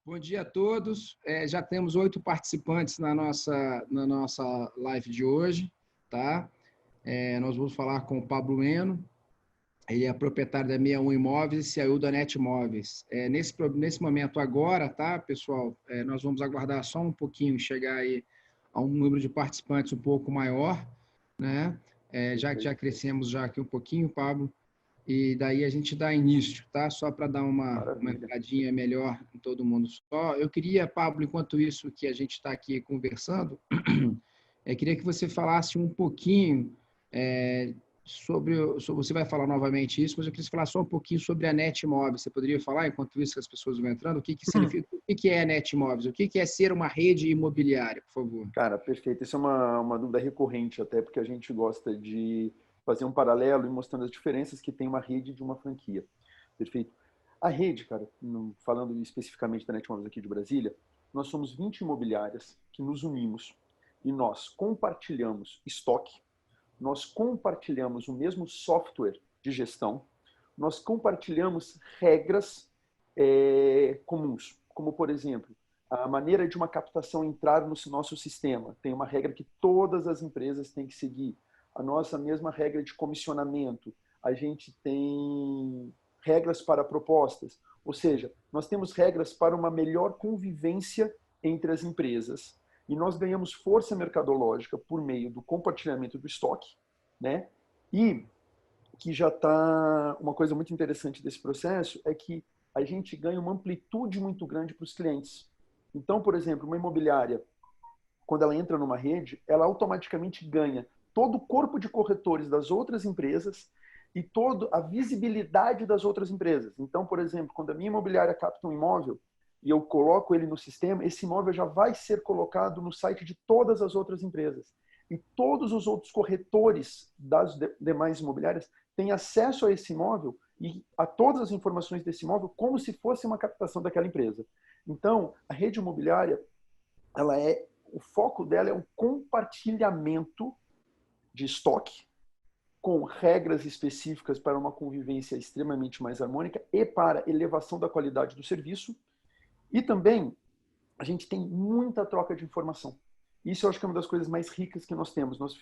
Bom dia a todos. Já temos 8 participantes na nossa live de hoje, tá? Nós vamos falar com o Pablo Eno. Ele é proprietário da 61 Imóveis e CEO da NET Imóveis. Nesse momento agora, tá, pessoal? Nós vamos aguardar só um pouquinho, chegar aí a um número de participantes um pouco maior, né? Já crescemos já aqui um pouquinho, Pablo. E daí a gente dá início, tá? Só para dar uma entradinha melhor em todo mundo. Eu queria, Pablo, enquanto isso que a gente está aqui conversando, queria que você falasse um pouquinho sobre, você vai falar novamente isso, mas eu queria falar só um pouquinho sobre a NET Imóveis. Você poderia falar, enquanto isso que as pessoas vão entrando, o que significa, o que é a NET Imóveis? O que é ser uma rede imobiliária, por favor? Cara, perfeito. Isso é uma dúvida recorrente, até porque a gente gosta de fazer um paralelo e mostrando as diferenças que tem uma rede de uma franquia. Perfeito. A rede, cara, falando especificamente da NET Imóveis aqui de Brasília, nós somos 20 imobiliárias que nos unimos e nós compartilhamos estoque, nós compartilhamos o mesmo software de gestão, nós compartilhamos regras comuns, como, por exemplo, a maneira de uma captação entrar no nosso sistema. Tem uma regra que todas as empresas têm que seguir. A nossa mesma regra de comissionamento. A gente tem regras para propostas. Ou seja, nós temos regras para uma melhor convivência entre as empresas. E nós ganhamos força mercadológica por meio do compartilhamento do estoque, né? E que já está... Uma coisa muito interessante desse processo é que a gente ganha uma amplitude muito grande para os clientes. Então, por exemplo, uma imobiliária, quando ela entra numa rede, ela automaticamente ganha todo o corpo de corretores das outras empresas e toda a visibilidade das outras empresas. Então, por exemplo, quando a minha imobiliária capta um imóvel e eu coloco ele no sistema, esse imóvel já vai ser colocado no site de todas as outras empresas. E todos os outros corretores das demais imobiliárias têm acesso a esse imóvel e a todas as informações desse imóvel como se fosse uma captação daquela empresa. Então, a rede imobiliária, o foco dela é um compartilhamento de estoque com regras específicas para uma convivência extremamente mais harmônica e para elevação da qualidade do serviço. E também a gente tem muita troca de informação. Isso eu acho que é uma das coisas mais ricas que nós temos. Nós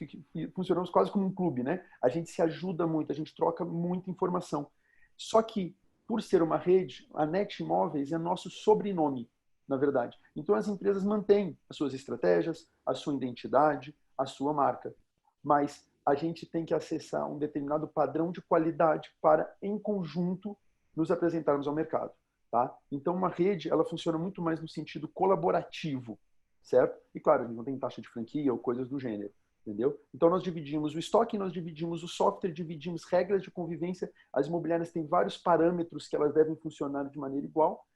funcionamos quase como um clube, né? A gente se ajuda muito, a gente troca muita informação. Só que, por ser uma rede, a NET Imóveis é nosso sobrenome, na verdade. Então, as empresas mantêm as suas estratégias, a sua identidade, a sua marca. Mas a gente tem que acessar um determinado padrão de qualidade para, em conjunto, nos apresentarmos ao mercado. Tá? Então, uma rede, ela funciona muito mais no sentido colaborativo, certo? E, claro, a gente não tem taxa de franquia ou coisas do gênero, entendeu? Então, nós dividimos o estoque, nós dividimos o software, dividimos regras de convivência. As imobiliárias têm vários parâmetros que elas devem funcionar de maneira igual,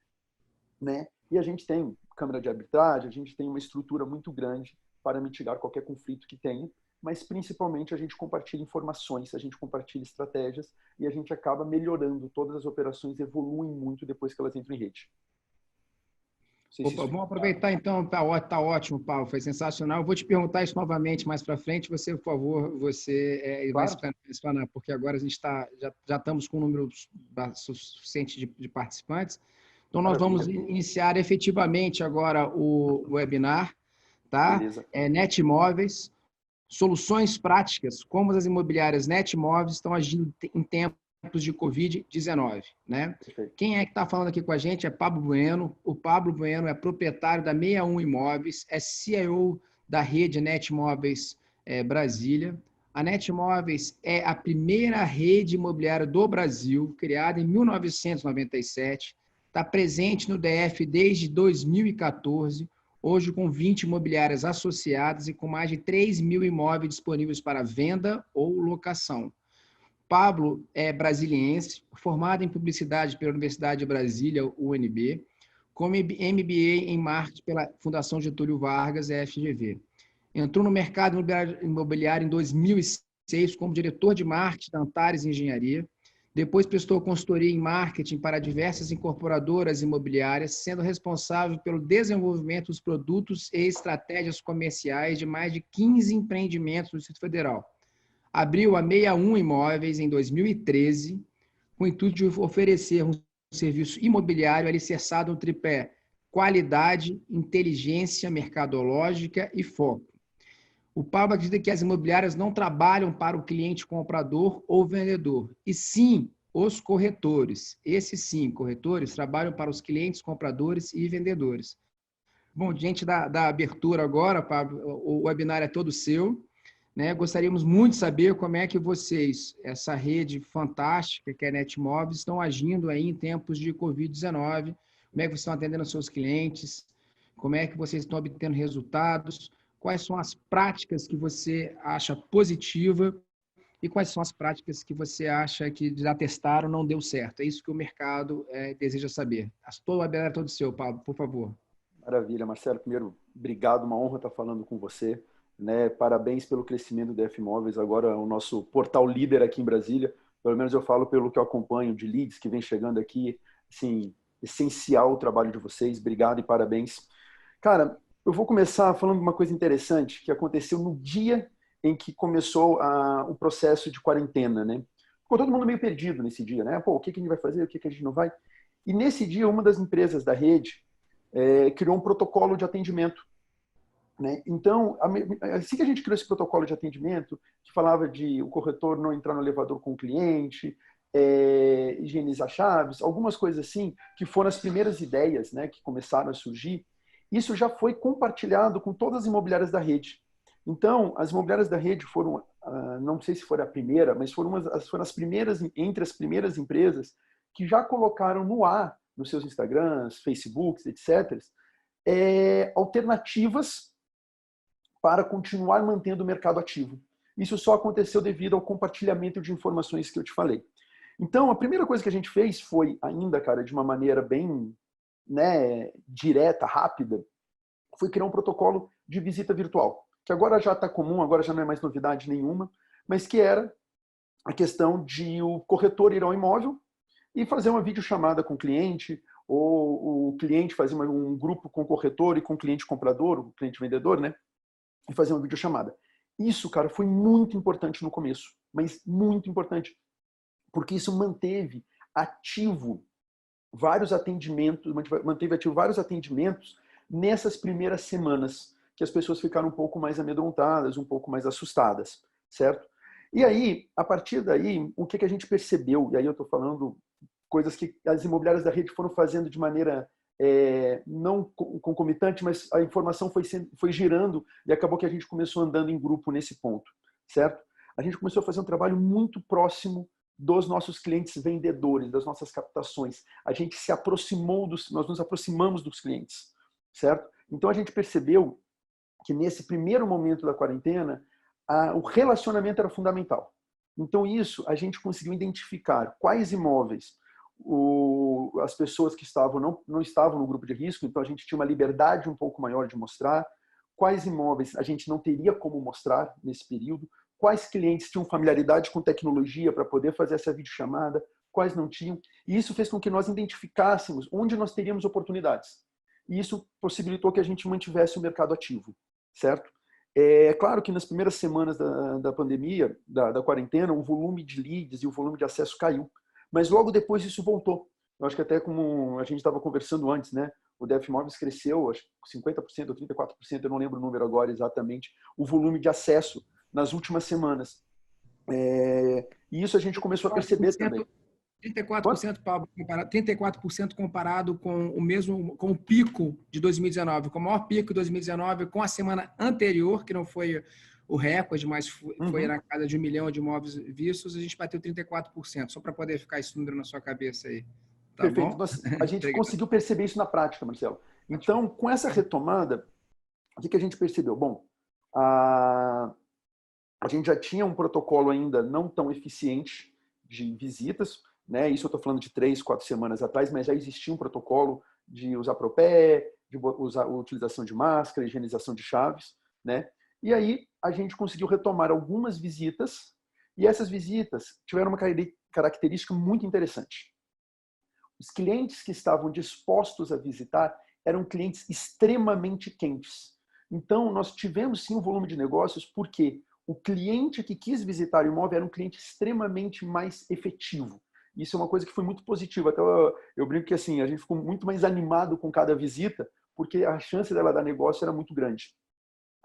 né? E a gente tem câmara de arbitragem, a gente tem uma estrutura muito grande para mitigar qualquer conflito que tenha, mas principalmente a gente compartilha informações, a gente compartilha estratégias e a gente acaba melhorando. Todas as operações evoluem muito depois que elas entram em rede. Opa, vamos aproveitar então, tá ótimo, Paulo, foi sensacional. Eu vou te perguntar isso novamente mais para frente, você, por favor, vai explanar, porque agora a gente já estamos com um número suficiente de participantes. Então, nós vamos iniciar efetivamente agora o webinar, tá? NET Imóveis, soluções práticas, como as imobiliárias NET Imóveis estão agindo em tempos de Covid-19, né? Quem é que está falando aqui com a gente é Pablo Bueno. O Pablo Bueno é proprietário da 61 Imóveis, é CEO da rede NET Imóveis Brasília. A NET Imóveis é a primeira rede imobiliária do Brasil, criada em 1997, está presente no DF desde 2014, hoje com 20 imobiliárias associadas e com mais de 3 mil imóveis disponíveis para venda ou locação. Pablo é brasiliense, formado em publicidade pela Universidade de Brasília, UNB, com MBA em marketing pela Fundação Getúlio Vargas, FGV. Entrou no mercado imobiliário em 2006 como diretor de marketing da Antares Engenharia. Depois prestou consultoria em marketing para diversas incorporadoras imobiliárias, sendo responsável pelo desenvolvimento dos produtos e estratégias comerciais de mais de 15 empreendimentos no Distrito Federal. Abriu a 61 Imóveis em 2013, com o intuito de oferecer um serviço imobiliário alicerçado no tripé qualidade, inteligência mercadológica e foco. O Pablo acredita que as imobiliárias não trabalham para o cliente comprador ou vendedor, e sim os corretores. Esses sim, corretores, trabalham para os clientes compradores e vendedores. Bom, diante da abertura agora, Pablo, o webinar é todo seu, né? Gostaríamos muito de saber como é que vocês, essa rede fantástica que é a Netmóveis, estão agindo aí em tempos de Covid-19, como é que vocês estão atendendo os seus clientes, como é que vocês estão obtendo resultados, quais são as práticas que você acha positiva e quais são as práticas que você acha que já testaram não deu certo. É isso que o mercado deseja saber. Todo o webinar é todo seu, Pablo, por favor. Maravilha, Marcelo. Primeiro, obrigado, uma honra estar falando com você. Né? Parabéns pelo crescimento da F-Móveis, agora o nosso portal líder aqui em Brasília. Pelo menos eu falo pelo que eu acompanho de leads que vem chegando aqui. Assim, essencial o trabalho de vocês. Obrigado e parabéns. Cara, eu vou começar falando de uma coisa interessante que aconteceu no dia em que começou o processo de quarentena, né? Ficou todo mundo meio perdido nesse dia, né? Pô, o que a gente vai fazer? O que a gente não vai? E nesse dia, uma das empresas da rede criou um protocolo de atendimento. Né? Então, assim que a gente criou esse protocolo de atendimento, que falava de o corretor não entrar no elevador com o cliente, higienizar chaves, algumas coisas assim, que foram as primeiras ideias, né, que começaram a surgir, isso já foi compartilhado com todas as imobiliárias da rede. Então, as imobiliárias da rede foram, não sei se foi a primeira, mas foram as primeiras, entre as primeiras empresas que já colocaram no ar, nos seus Instagrams, Facebooks, etc., alternativas para continuar mantendo o mercado ativo. Isso só aconteceu devido ao compartilhamento de informações que eu te falei. Então, a primeira coisa que a gente fez foi, ainda, cara, de uma maneira bem, né, direta, rápida, foi criar um protocolo de visita virtual, que agora já está comum, agora já não é mais novidade nenhuma, mas que era a questão de o corretor ir ao imóvel e fazer uma videochamada com o cliente, ou o cliente fazer um grupo com o corretor e com o cliente comprador, o cliente vendedor, né? E fazer uma videochamada. Isso, cara, foi muito importante no começo, mas muito importante, porque isso manteve ativo vários atendimentos, nessas primeiras semanas, que as pessoas ficaram um pouco mais amedrontadas, um pouco mais assustadas, certo? E aí, a partir daí, o que a gente percebeu, e aí eu estou falando coisas que as imobiliárias da rede foram fazendo de maneira não concomitante, mas a informação foi girando e acabou que a gente começou andando em grupo nesse ponto, certo? A gente começou a fazer um trabalho muito próximo dos nossos clientes vendedores, das nossas captações. A gente se aproximou nós nos aproximamos dos clientes, certo? Então a gente percebeu que nesse primeiro momento da quarentena, o relacionamento era fundamental. Então isso a gente conseguiu identificar quais imóveis as pessoas que não estavam no grupo de risco, então a gente tinha uma liberdade um pouco maior de mostrar, quais imóveis a gente não teria como mostrar nesse período, quais clientes tinham familiaridade com tecnologia para poder fazer essa videochamada, quais não tinham, e isso fez com que nós identificássemos onde nós teríamos oportunidades. E isso possibilitou que a gente mantivesse o mercado ativo, certo? É claro que nas primeiras semanas da pandemia, da quarentena, o volume de leads e o volume de acesso caiu. Mas logo depois isso voltou. Eu acho que até como a gente estava conversando antes, né? O DF Móveis cresceu, acho que 50% ou 34%, eu não lembro o número agora exatamente, o volume de acesso nas últimas semanas. E isso a gente começou a perceber também. 34%, Pablo, 34% comparado com o pico de 2019, com o maior pico de 2019, com a semana anterior, que não foi o recorde, mas foi na casa de 1 milhão de imóveis vistos, a gente bateu 34%, só para poder ficar esse número na sua cabeça aí. Tá Perfeito. bom? A gente conseguiu perceber isso na prática, Marcelo. Então, com essa retomada, o que a gente percebeu? Bom, a gente já tinha um protocolo ainda não tão eficiente de visitas, né? Isso eu estou falando de 3, 4 semanas atrás, mas já existia um protocolo de usar propé, de usar a utilização de máscara, higienização de chaves, né? E aí a gente conseguiu retomar algumas visitas e essas visitas tiveram uma característica muito interessante. Os clientes que estavam dispostos a visitar eram clientes extremamente quentes. Então, nós tivemos sim um volume de negócios porque o cliente que quis visitar o imóvel era um cliente extremamente mais efetivo. Isso é uma coisa que foi muito positiva. Até eu brinco que assim, a gente ficou muito mais animado com cada visita, porque a chance dela dar negócio era muito grande,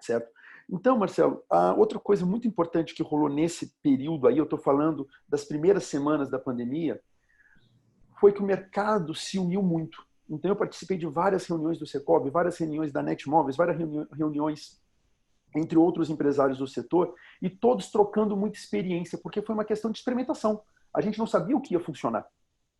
certo? Então, Marcelo, a outra coisa muito importante que rolou nesse período aí, eu estou falando das primeiras semanas da pandemia, foi que o mercado se uniu muito. Então, eu participei de várias reuniões do Secovi, várias reuniões da Netmóveis, várias reuniões entre outros empresários do setor, e todos trocando muita experiência, porque foi uma questão de experimentação. A gente não sabia o que ia funcionar,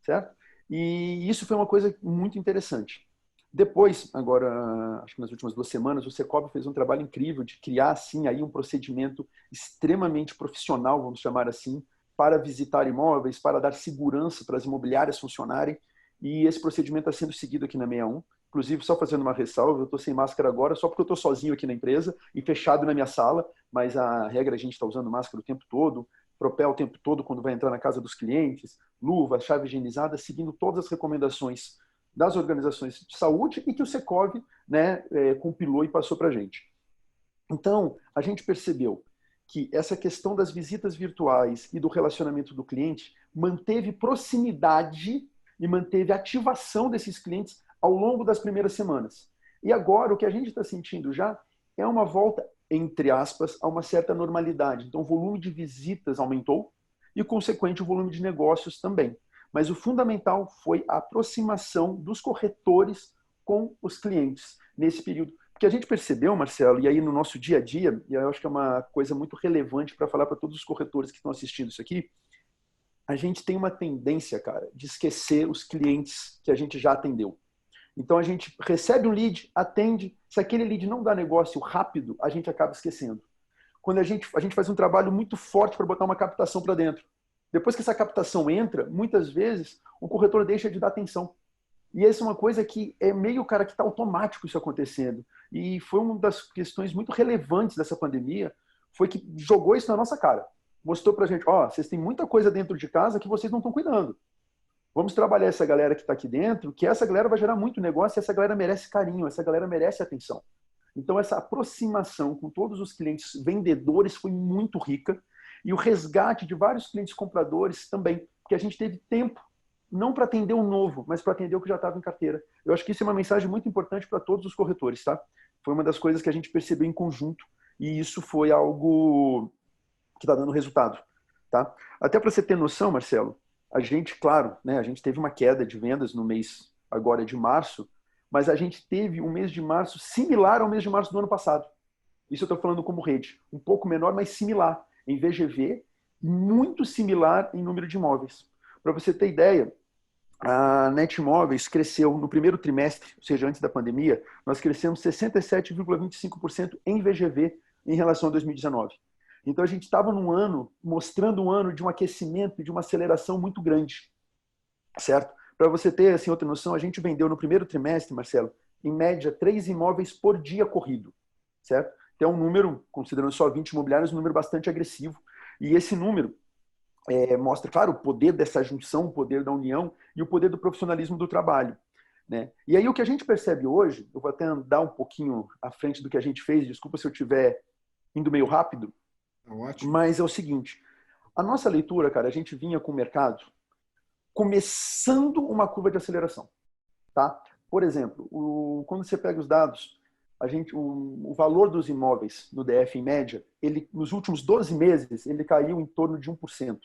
certo? E isso foi uma coisa muito interessante. Depois, agora, acho que nas últimas 2 semanas, o Secovi fez um trabalho incrível de criar, assim, aí um procedimento extremamente profissional, vamos chamar assim, para visitar imóveis, para dar segurança para as imobiliárias funcionarem. E esse procedimento está sendo seguido aqui na 61. Inclusive, só fazendo uma ressalva, eu estou sem máscara agora só porque eu estou sozinho aqui na empresa e fechado na minha sala, mas a regra a gente está usando máscara o tempo todo, propel o tempo todo quando vai entrar na casa dos clientes, luva, chave higienizada, seguindo todas as recomendações das organizações de saúde e que o Secovi, né, compilou e passou para a gente. Então, a gente percebeu que essa questão das visitas virtuais e do relacionamento do cliente manteve proximidade e manteve ativação desses clientes ao longo das primeiras semanas. E agora, o que a gente está sentindo já é uma volta, entre aspas, a uma certa normalidade. Então, o volume de visitas aumentou e, consequente, o volume de negócios também. Mas o fundamental foi a aproximação dos corretores com os clientes nesse período. Porque a gente percebeu, Marcelo, e aí no nosso dia a dia, e eu acho que é uma coisa muito relevante para falar para todos os corretores que estão assistindo isso aqui, a gente tem uma tendência, cara, de esquecer os clientes que a gente já atendeu. Então, a gente recebe um lead, atende. Se aquele lead não dá negócio rápido, a gente acaba esquecendo. Quando a gente faz um trabalho muito forte para botar uma captação para dentro. Depois que essa captação entra, muitas vezes, o corretor deixa de dar atenção. E essa é uma coisa que é meio, cara, que está automático isso acontecendo. E foi uma das questões muito relevantes dessa pandemia, foi que jogou isso na nossa cara. Mostrou para a gente, ó, vocês têm muita coisa dentro de casa que vocês não estão cuidando. Vamos trabalhar essa galera que está aqui dentro, que essa galera vai gerar muito negócio, e essa galera merece carinho, essa galera merece atenção. Então, essa aproximação com todos os clientes vendedores foi muito rica, e o resgate de vários clientes compradores também, porque a gente teve tempo, não para atender o novo, mas para atender o que já estava em carteira. Eu acho que isso é uma mensagem muito importante para todos os corretores, tá? Foi uma das coisas que a gente percebeu em conjunto, e isso foi algo que está dando resultado, tá? Até para você ter noção, Marcelo, a gente, claro, né, a gente teve uma queda de vendas no mês agora de março, mas a gente teve um mês de março similar ao mês de março do ano passado. Isso eu estou falando como rede. Um pouco menor, mas similar. Em VGV, muito similar em número de imóveis. Para você ter ideia, a Netmóveis cresceu no primeiro trimestre, ou seja, antes da pandemia, nós crescemos 67,25% em VGV em relação a 2019. Então, a gente estava num ano, mostrando um ano de um aquecimento, de uma aceleração muito grande, certo? Para você ter assim, outra noção, a gente vendeu no primeiro trimestre, Marcelo, em média, 3 imóveis por dia corrido, certo? Então, é um número, considerando só 20 imobiliários, um número bastante agressivo. E esse número mostra, claro, o poder dessa junção, o poder da união e o poder do profissionalismo do trabalho, né? E aí, o que a gente percebe hoje, eu vou até andar um pouquinho à frente do que a gente fez, desculpa se eu estiver indo meio rápido, Ótimo. mas é o seguinte, a nossa leitura, cara, a gente vinha com o mercado começando uma curva de aceleração, tá? Por exemplo, quando você pega os dados, o valor dos imóveis no DF, em média, ele, nos últimos 12 meses, ele caiu em torno de 1%.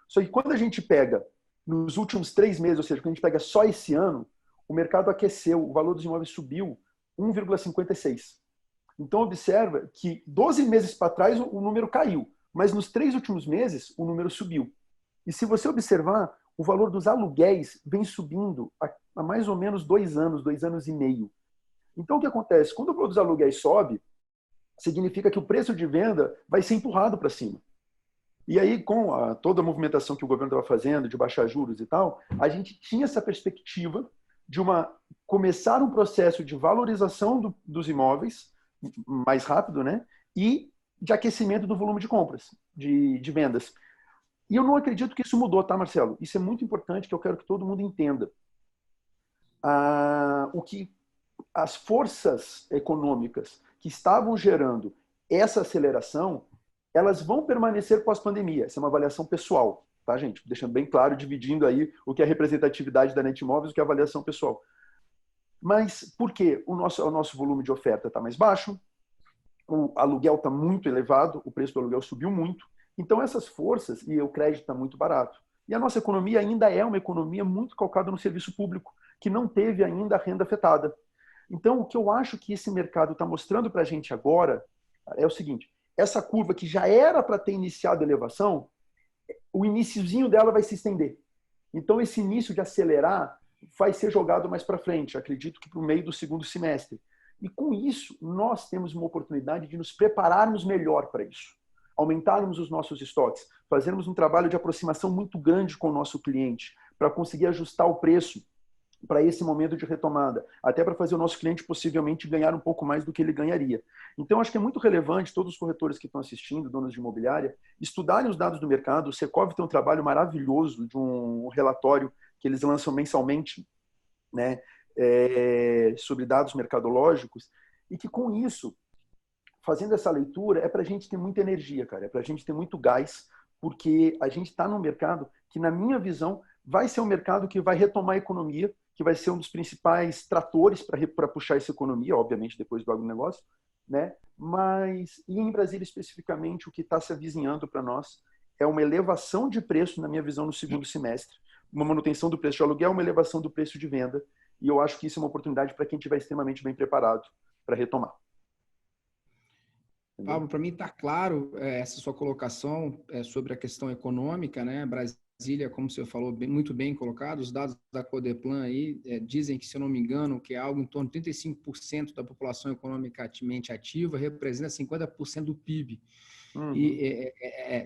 Só que quando a gente pega nos últimos 3 meses, ou seja, quando a gente pega só esse ano, o mercado aqueceu, o valor dos imóveis subiu 1,56%. Então, observa que 12 meses para trás o número caiu, mas nos 3 últimos meses o número subiu. E se você observar, o valor dos aluguéis vem subindo há mais ou menos 2 anos, 2 anos e meio. Então, o que acontece? Quando o valor dos aluguéis sobe, significa que o preço de venda vai ser empurrado para cima. E aí, com toda a movimentação que o governo estava fazendo, de baixar juros e tal, a gente tinha essa perspectiva de começar um processo de valorização dos imóveis, mais rápido, né? E de aquecimento do volume de compras, de vendas. E eu não acredito que isso mudou, tá, Marcelo? Isso é muito importante, que eu quero que todo mundo entenda. As forças econômicas que estavam gerando essa aceleração, elas vão permanecer pós-pandemia. Essa é uma avaliação pessoal, tá, gente? Deixando bem claro, dividindo aí o que é representatividade da Netmóveis e o que é avaliação pessoal. Mas por quê? O nosso volume de oferta está mais baixo, o aluguel está muito elevado, o preço do aluguel subiu muito. Então, essas forças, e o crédito está muito barato. E a nossa economia ainda é uma economia muito calcada no serviço público, que não teve ainda a renda afetada. Então, o que eu acho que esse mercado está mostrando para a gente agora é o seguinte, essa curva que já era para ter iniciado a elevação, o iniciozinho dela vai se estender. Então, esse início de acelerar vai ser jogado mais para frente, acredito que para o meio do segundo semestre. E com isso, nós temos uma oportunidade de nos prepararmos melhor para isso. Aumentarmos os nossos estoques, fazermos um trabalho de aproximação muito grande com o nosso cliente, para conseguir ajustar o preço para esse momento de retomada, até para fazer o nosso cliente possivelmente ganhar um pouco mais do que ele ganharia. Então, acho que é muito relevante todos os corretores que estão assistindo, donos de imobiliária, estudarem os dados do mercado. O Secov tem um trabalho maravilhoso de um relatório que eles lançam mensalmente, né, sobre dados mercadológicos, e que com isso, fazendo essa leitura, é para a gente ter muita energia, cara, é para a gente ter muito gás, porque a gente está num mercado que, na minha visão, vai ser um mercado que vai retomar a economia, que vai ser um dos principais tratores para puxar essa economia, obviamente depois do agronegócio, né? Mas, e em Brasília especificamente, o que está se avizinhando para nós é uma elevação de preço, na minha visão, no segundo semestre, uma manutenção do preço de aluguel, uma elevação do preço de venda, e eu acho que isso é uma oportunidade para quem estiver extremamente bem preparado para retomar. Pablo, para mim está claro essa sua colocação sobre a questão econômica, né? Brasília, como você falou, muito bem colocado, os dados da Codeplan aí dizem que, se eu não me engano, que é algo em torno de 35% da população economicamente ativa representa 50% do PIB. Uhum. E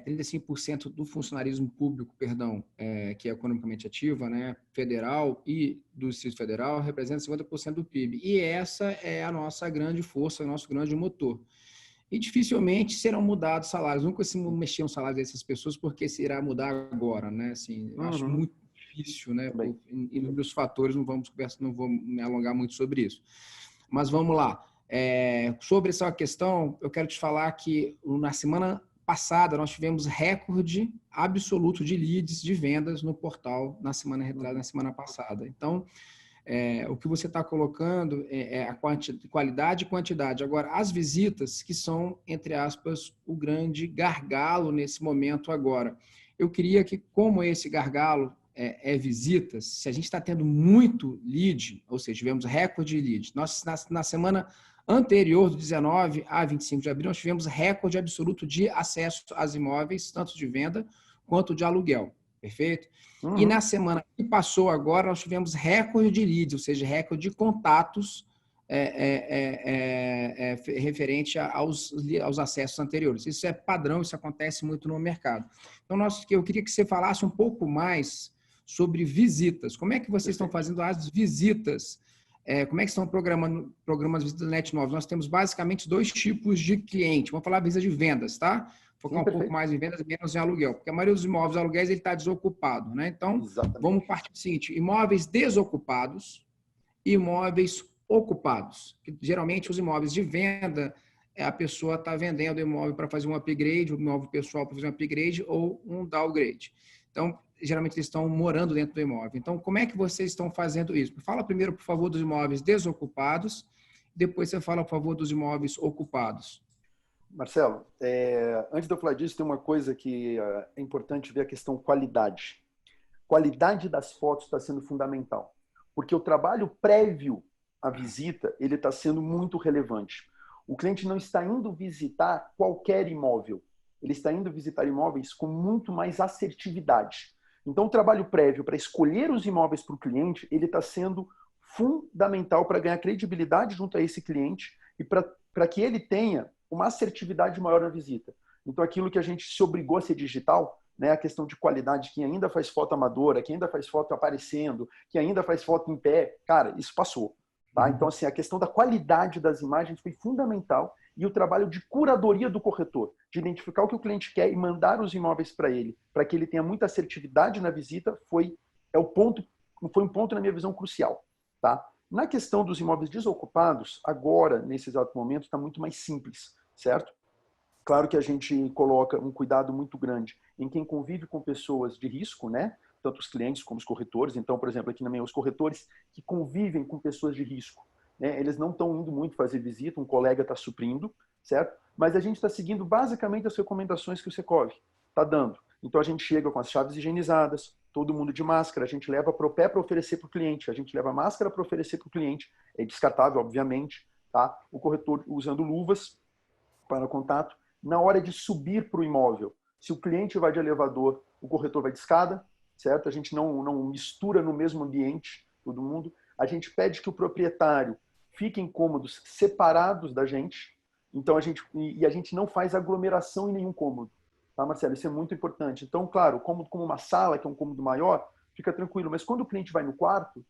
35% do funcionarismo público, que é economicamente ativa, né, federal e do Distrito Federal, representa 50% do PIB. E essa é a nossa grande força, o nosso grande motor. E dificilmente serão mudados salários. Nunca se mexiam os salários dessas pessoas, porque se irá mudar agora, né? Assim, eu acho muito difícil, né? Por inúmeros fatores, não vou me alongar muito sobre isso. Mas vamos lá. Sobre essa questão, eu quero te falar que na semana passada nós tivemos recorde absoluto de leads, de vendas no portal na semana passada. Então, o que você está colocando é a qualidade e quantidade. Agora, as visitas, que são, entre aspas, o grande gargalo nesse momento agora. Eu queria que, como esse gargalo é visitas, se a gente está tendo muito lead, ou seja, tivemos recorde de lead. Nós, na semana anterior, do 19 a 25 de abril, nós tivemos recorde absoluto de acesso aos imóveis, tanto de venda quanto de aluguel. Perfeito? Uhum. E na semana que passou agora, nós tivemos recorde de leads, ou seja, recorde de contatos referente aos acessos anteriores. Isso é padrão, isso acontece muito no mercado. Então, eu queria que você falasse um pouco mais sobre visitas. Como é que vocês estão fazendo as visitas? Como é que estão programando as visitas da Netmóveis? Nós temos basicamente 2 tipos de cliente. Vamos falar visita de vendas, tá? Focar um pouco mais em vendas e menos em aluguel, porque a maioria dos imóveis aluguéis ele está desocupado, né? Então, vamos partir do seguinte: imóveis desocupados e imóveis ocupados. Que, geralmente, os imóveis de venda, a pessoa está vendendo o imóvel para fazer um upgrade, o imóvel pessoal para fazer um upgrade ou um downgrade. Então, geralmente eles estão morando dentro do imóvel. Então, como é que vocês estão fazendo isso? Fala primeiro, por favor, dos imóveis desocupados, depois você fala, por favor, dos imóveis ocupados. Marcelo, antes de eu falar disso, tem uma coisa que é importante ver, a questão qualidade. Qualidade das fotos está sendo fundamental, porque o trabalho prévio à visita ele está sendo muito relevante. O cliente não está indo visitar qualquer imóvel, ele está indo visitar imóveis com muito mais assertividade. Então, o trabalho prévio para escolher os imóveis para o cliente, ele está sendo fundamental para ganhar credibilidade junto a esse cliente e para que ele tenha uma assertividade maior na visita. Então, aquilo que a gente se obrigou a ser digital, né, a questão de qualidade, quem ainda faz foto amadora, quem ainda faz foto aparecendo, quem ainda faz foto em pé, cara, isso passou. Tá? Então, assim, a questão da qualidade das imagens foi fundamental, e o trabalho de curadoria do corretor, de identificar o que o cliente quer e mandar os imóveis para ele, para que ele tenha muita assertividade na visita, foi um ponto, na minha visão, crucial. Tá? Na questão dos imóveis desocupados, agora, nesse exato momento, está muito mais simples, certo? Claro que a gente coloca um cuidado muito grande em quem convive com pessoas de risco, né? Tanto os clientes como os corretores. Então, por exemplo, aqui na minha, os corretores que convivem com pessoas de risco, né? Eles não estão indo muito fazer visita, um colega está suprindo, certo? Mas a gente está seguindo basicamente as recomendações que o Secov está dando. Então, a gente chega com as chaves higienizadas, todo mundo de máscara, a gente leva propé para oferecer para o cliente, a gente leva máscara para oferecer para o cliente, é descartável, obviamente, tá? O corretor usando luvas para contato. Na hora de subir para o imóvel, se o cliente vai de elevador, o corretor vai de escada, certo? A gente não mistura no mesmo ambiente todo mundo. A gente pede que o proprietário fique em cômodos separados da gente. Então, a gente não faz aglomeração em nenhum cômodo. Tá, Marcelo? Isso é muito importante. Então, claro, como uma sala, que é um cômodo maior, fica tranquilo. Mas quando o cliente vai no quarto,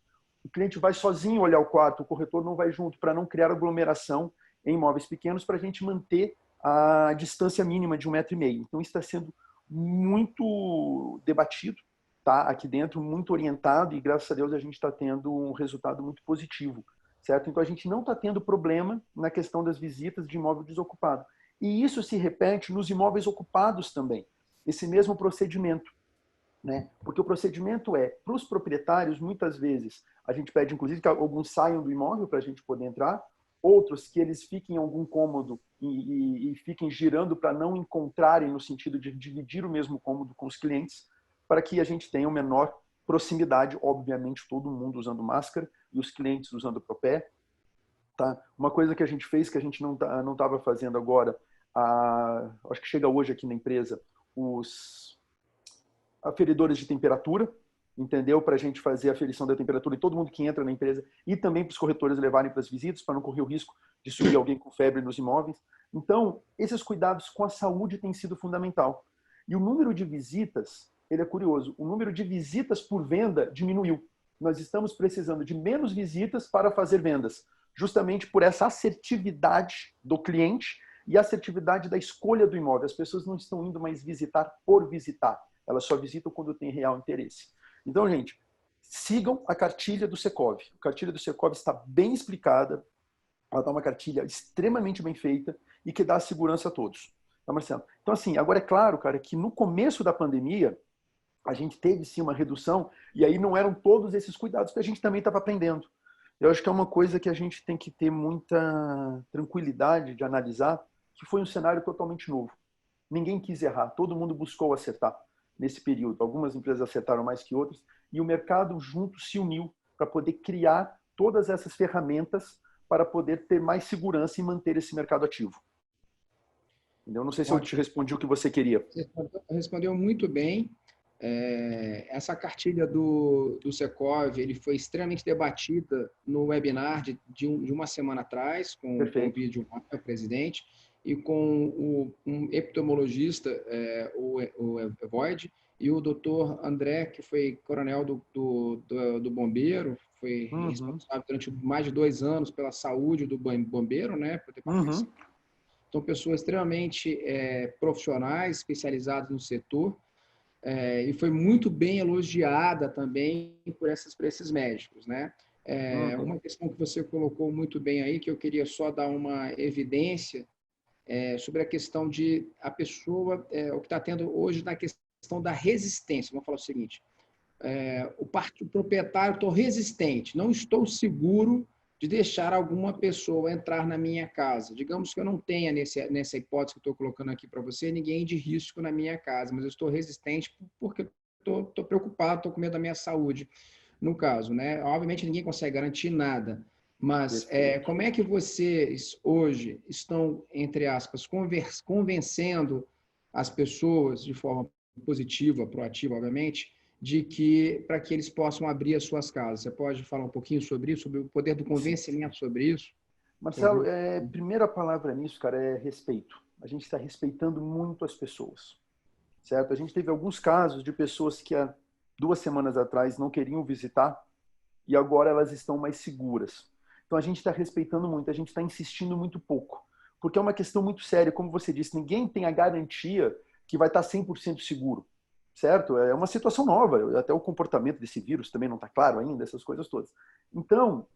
o cliente vai sozinho olhar o quarto, o corretor não vai junto, para não criar aglomeração em imóveis pequenos, para a gente manter a distância mínima de 1,5 m. Então, isso está sendo muito debatido, tá? Aqui dentro, muito orientado, e graças a Deus a gente está tendo um resultado muito positivo, certo? Então, a gente não está tendo problema na questão das visitas de imóvel desocupado. E isso se repete nos imóveis ocupados também, esse mesmo procedimento, né? Porque o procedimento é, para os proprietários, muitas vezes, a gente pede, inclusive, que alguns saiam do imóvel para a gente poder entrar, outros que eles fiquem em algum cômodo e fiquem girando para não encontrarem, no sentido de dividir o mesmo cômodo com os clientes, para que a gente tenha uma menor proximidade, obviamente todo mundo usando máscara e os clientes usando propé. Tá? Uma coisa que a gente fez, que a gente não estava fazendo agora, acho que chega hoje aqui na empresa, os aferidores de temperatura, entendeu? Para a gente fazer a aferição da temperatura de todo mundo que entra na empresa e também para os corretores levarem para as visitas, para não correr o risco de subir alguém com febre nos imóveis. Então, esses cuidados com a saúde têm sido fundamental. E o número de visitas, ele é curioso, o número de visitas por venda diminuiu. Nós estamos precisando de menos visitas para fazer vendas, justamente por essa assertividade do cliente e assertividade da escolha do imóvel. As pessoas não estão indo mais visitar por visitar, elas só visitam quando têm real interesse. Então, gente, sigam a cartilha do Secov. A cartilha do Secov está bem explicada, ela está uma cartilha extremamente bem feita e que dá segurança a todos. Tá, Marcelo? Então, assim, agora é claro, cara, que no começo da pandemia, a gente teve sim uma redução e aí não eram todos esses cuidados que a gente também estava aprendendo. Eu acho que é uma coisa que a gente tem que ter muita tranquilidade de analisar, que foi um cenário totalmente novo. Ninguém quis errar, todo mundo buscou acertar nesse período. Algumas empresas acertaram mais que outras e o mercado junto se uniu para poder criar todas essas ferramentas para poder ter mais segurança e manter esse mercado ativo. Eu não sei se eu te respondi o que você queria. Você respondeu muito bem. Essa cartilha do Secov, ele foi extremamente debatida no webinar de uma semana atrás, com o vídeo do presidente, e com um epidemiologista, o Void, e o doutor André, que foi coronel do bombeiro, foi responsável durante mais de 2 anos pela saúde do bombeiro, né? Então, pessoas extremamente profissionais, especializadas no setor, e foi muito bem elogiada também por esses médicos, né? Uma questão que você colocou muito bem aí, que eu queria só dar uma evidência, sobre a questão de a pessoa, o que está tendo hoje na questão da resistência. Vamos falar o seguinte, o proprietário, estou resistente, não estou seguro de deixar alguma pessoa entrar na minha casa. Digamos que eu não tenha, nessa hipótese que eu estou colocando aqui para você, ninguém de risco na minha casa, mas eu estou resistente porque estou preocupado, estou com medo da minha saúde, no caso, né? Obviamente, ninguém consegue garantir nada, mas como é que vocês, hoje, estão, entre aspas, convencendo as pessoas de forma positiva, proativa, obviamente, de que para que eles possam abrir as suas casas? Você pode falar um pouquinho sobre isso, sobre o poder do convencimento sobre isso? Marcelo, primeira palavra nisso, cara, é respeito. A gente está respeitando muito as pessoas, certo? A gente teve alguns casos de pessoas que há 2 semanas atrás não queriam visitar e agora elas estão mais seguras. Então a gente está respeitando muito, a gente está insistindo muito pouco, porque é uma questão muito séria, como você disse, ninguém tem a garantia que vai estar 100% seguro. Certo? É uma situação nova, até o comportamento desse vírus também não está claro ainda, essas coisas todas. Então,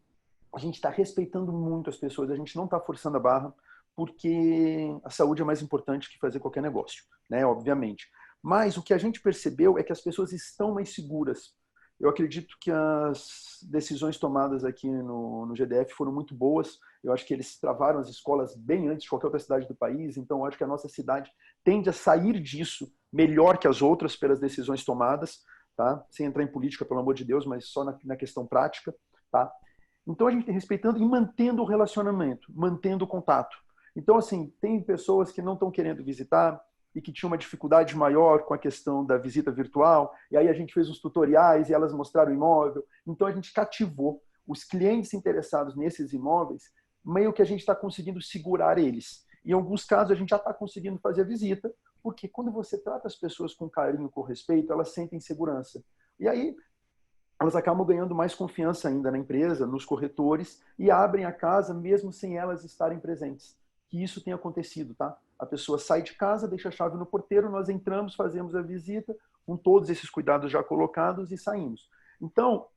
a gente está respeitando muito as pessoas, a gente não está forçando a barra, porque a saúde é mais importante que fazer qualquer negócio, né? Obviamente. Mas o que a gente percebeu é que as pessoas estão mais seguras. Eu acredito que as decisões tomadas aqui no GDF foram muito boas. Eu acho que eles travaram as escolas bem antes de qualquer outra cidade do país. Então, eu acho que a nossa cidade tende a sair disso melhor que as outras pelas decisões tomadas, tá? Sem entrar em política, pelo amor de Deus, mas só na questão prática, tá? Então, a gente tem respeitando e mantendo o relacionamento, mantendo o contato. Então, assim, tem pessoas que não estão querendo visitar e que tinham uma dificuldade maior com a questão da visita virtual, e aí a gente fez uns tutoriais e elas mostraram o imóvel. Então, a gente cativou os clientes interessados nesses imóveis, meio que a gente está conseguindo segurar eles. Em alguns casos, a gente já está conseguindo fazer a visita, porque quando você trata as pessoas com carinho, com respeito, elas sentem segurança. E aí, elas acabam ganhando mais confiança ainda na empresa, nos corretores, e abrem a casa mesmo sem elas estarem presentes. Que isso tem acontecido, tá? A pessoa sai de casa, deixa a chave no porteiro, nós entramos, fazemos a visita, com todos esses cuidados já colocados e saímos. Então,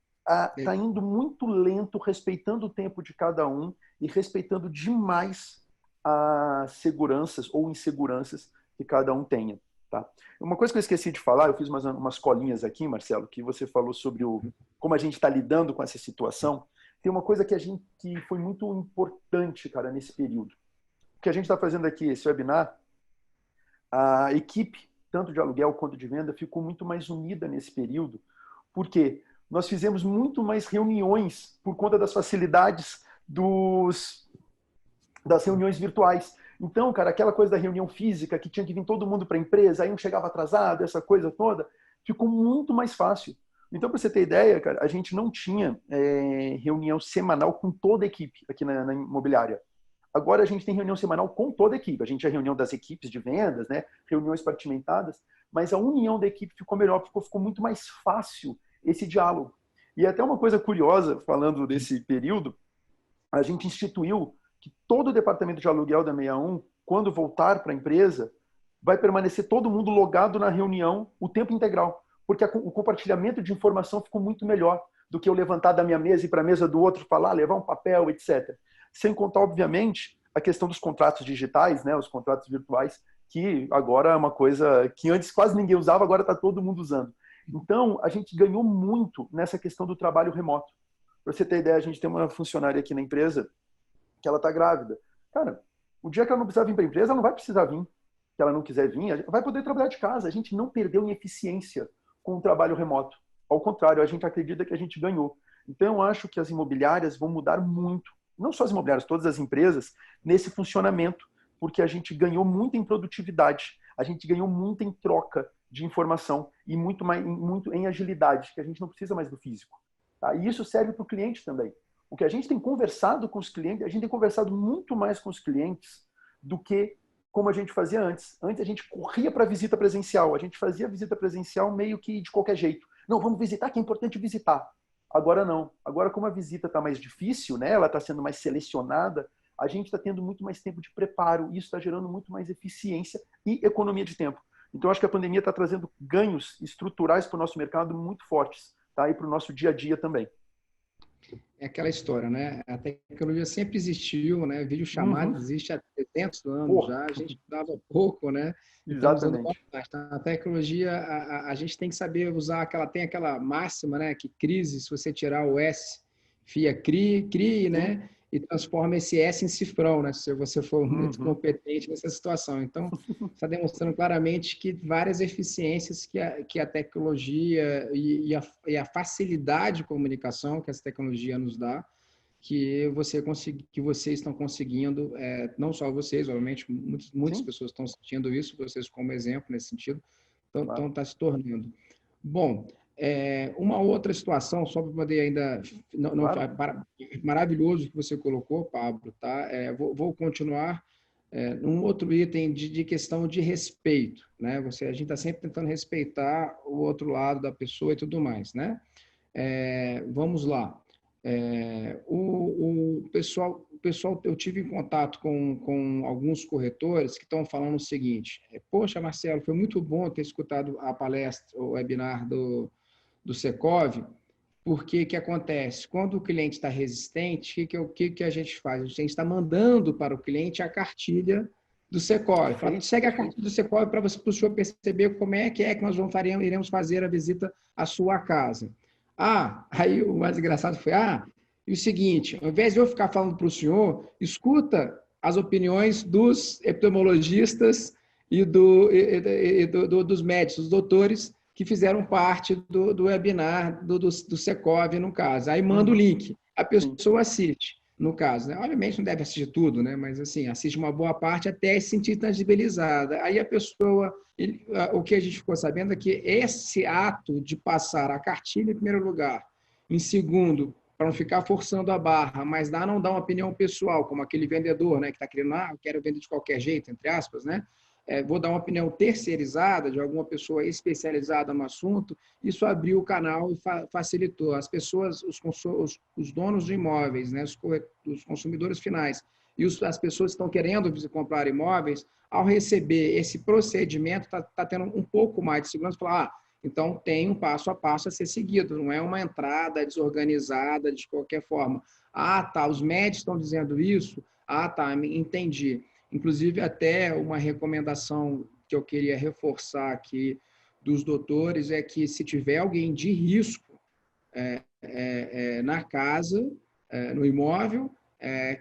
está indo muito lento, respeitando o tempo de cada um e respeitando demais as seguranças ou inseguranças que cada um tenha. Tá? Uma coisa que eu esqueci de falar, eu fiz umas colinhas aqui, Marcelo, que você falou sobre como a gente está lidando com essa situação. Tem uma coisa que foi muito importante, cara, nesse período. O que a gente está fazendo aqui, esse webinar, a equipe, tanto de aluguel quanto de venda, ficou muito mais unida nesse período, porque nós fizemos muito mais reuniões por conta das facilidades das reuniões virtuais. Então, cara, aquela coisa da reunião física, que tinha que vir todo mundo para a empresa, aí um chegava atrasado, essa coisa toda, ficou muito mais fácil. Então, para você ter ideia, cara, a gente não tinha reunião semanal com toda a equipe aqui na imobiliária. Agora a gente tem reunião semanal com toda a equipe. A gente é reunião das equipes de vendas, né? Reuniões compartimentadas, mas a união da equipe ficou melhor, ficou muito mais fácil esse diálogo. E até uma coisa curiosa, falando desse período, a gente instituiu que todo o departamento de aluguel da 61, quando voltar para a empresa, vai permanecer todo mundo logado na reunião o tempo integral, porque o compartilhamento de informação ficou muito melhor do que eu levantar da minha mesa e ir para a mesa do outro, falar, levar um papel, etc. Sem contar, obviamente, a questão dos contratos digitais, né, os contratos virtuais, que agora é uma coisa que antes quase ninguém usava, agora está todo mundo usando. Então, a gente ganhou muito nessa questão do trabalho remoto. Para você ter ideia, a gente tem uma funcionária aqui na empresa que ela está grávida. Cara, o dia que ela não precisar vir para a empresa, ela não vai precisar vir. Se ela não quiser vir, vai poder trabalhar de casa. A gente não perdeu em eficiência com o trabalho remoto. Ao contrário, a gente acredita que a gente ganhou. Então, eu acho que as imobiliárias vão mudar muito, não só as imobiliárias, todas as empresas, nesse funcionamento, porque a gente ganhou muito em produtividade, a gente ganhou muito em troca de informação e muito em agilidade, que a gente não precisa mais do físico. Tá? E isso serve para o cliente também. O que a gente tem conversado com os clientes, a gente tem conversado muito mais com os clientes do que como a gente fazia antes. Antes a gente corria para a visita presencial, a gente fazia a visita presencial meio que de qualquer jeito. Não, vamos visitar, que é importante visitar. Agora não. Agora, como a visita está mais difícil, né, ela está sendo mais selecionada, a gente está tendo muito mais tempo de preparo. E isso está gerando muito mais eficiência e economia de tempo. Então, acho que a pandemia está trazendo ganhos estruturais para o nosso mercado muito fortes, tá? E para o nosso dia a dia também. É aquela história, né? A tecnologia sempre existiu, né? Videochamada existe há 300 anos já, a gente dava pouco, né? E estamos usando bastante. A tecnologia, a gente tem que saber usar tem aquela máxima, né? Que crise, se você tirar o S, FIA crie, né? E transforma esse S em cifrão, né? Se você for muito competente nessa situação. Então, está demonstrando claramente que várias eficiências que a tecnologia e a facilidade de comunicação que essa tecnologia nos dá, que vocês estão conseguindo, não só vocês, obviamente, muitas pessoas estão sentindo isso, vocês como exemplo nesse sentido, então está se tornando. Bom, uma outra situação, só para poder ainda... Maravilhoso que você colocou, Pablo, tá? Vou continuar um outro item de questão de respeito, né? A gente está sempre tentando respeitar o outro lado da pessoa e tudo mais, né? Vamos lá. O pessoal, eu tive em contato com alguns corretores que estão falando o seguinte: poxa, Marcelo, foi muito bom ter escutado a palestra, o webinar do Secov, Porque que acontece? Quando o cliente está resistente, o que a gente faz? A gente está mandando para o cliente a cartilha do Secovi. Segue a cartilha do Secovi para o senhor perceber como é que nós iremos fazer a visita à sua casa. Aí o mais engraçado foi, e o seguinte, ao invés de eu ficar falando para o senhor, escuta as opiniões dos epidemiologistas e dos médicos, dos doutores, que fizeram parte do webinar do Secovi, no caso. Aí manda o link, a pessoa assiste, no caso. Né? Obviamente não deve assistir tudo, né? Mas assim, assiste uma boa parte até se sentir tangibilizada. Aí a pessoa, o que a gente ficou sabendo é que esse ato de passar a cartilha em primeiro lugar, em segundo, para não ficar forçando a barra, mas não dar uma opinião pessoal, como aquele vendedor, né, que está querendo, eu quero vender de qualquer jeito, entre aspas, né? Vou dar uma opinião terceirizada de alguma pessoa especializada no assunto, isso abriu o canal e facilitou. As pessoas, os donos de imóveis, né, os consumidores finais e as pessoas que estão querendo comprar imóveis, ao receber esse procedimento, está tendo um pouco mais de segurança, falar, então tem um passo a passo a ser seguido, não é uma entrada desorganizada de qualquer forma. Tá, os médicos estão dizendo isso? Tá, entendi. Inclusive, até uma recomendação que eu queria reforçar aqui dos doutores é que, se tiver alguém de risco na casa, no imóvel,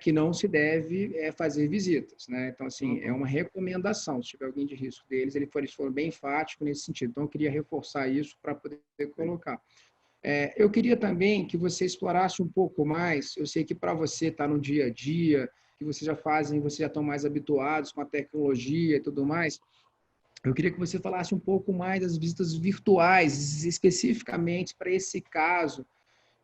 que não se deve fazer visitas. Né? Então, assim, é uma recomendação. Se tiver alguém de risco deles, eles foram bem enfáticos nesse sentido. Então, eu queria reforçar isso para poder colocar. Eu queria também que você explorasse um pouco mais, eu sei que para você está no dia a dia, que vocês já estão mais habituados com a tecnologia e tudo mais, eu queria que você falasse um pouco mais das visitas virtuais, especificamente para esse caso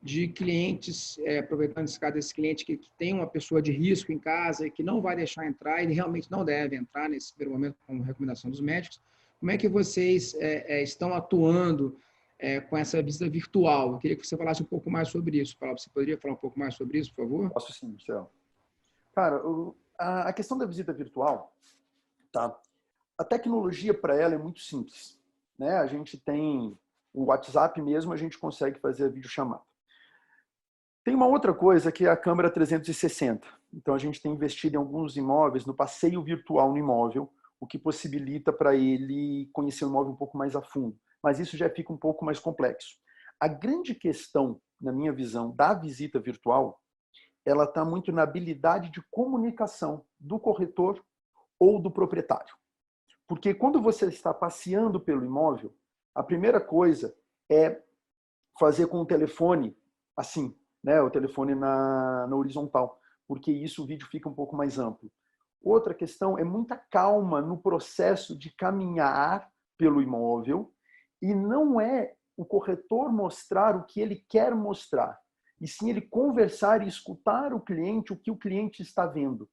de clientes, aproveitando esse caso desse cliente que tem uma pessoa de risco em casa e que não vai deixar entrar, ele realmente não deve entrar nesse primeiro momento, como recomendação dos médicos. Como é que vocês estão atuando com essa visita virtual? Eu queria que você falasse um pouco mais sobre isso. Você poderia falar um pouco mais sobre isso, por favor? Posso sim, Marcelo. Cara, a questão da visita virtual, tá? A tecnologia para ela é muito simples, né? A gente tem o WhatsApp mesmo, a gente consegue fazer a videochamada. Tem uma outra coisa que é a câmera 360. Então a gente tem investido em alguns imóveis no passeio virtual no imóvel, o que possibilita para ele conhecer o imóvel um pouco mais a fundo. Mas isso já fica um pouco mais complexo. A grande questão, na minha visão, da visita virtual, ela está muito na habilidade de comunicação do corretor ou do proprietário. Porque quando você está passeando pelo imóvel, a primeira coisa é fazer com o telefone assim, né? O telefone na horizontal, porque isso o vídeo fica um pouco mais amplo. Outra questão é muita calma no processo de caminhar pelo imóvel, e não é o corretor mostrar o que ele quer mostrar, e sim ele conversar e escutar o cliente, o que o cliente está vendo.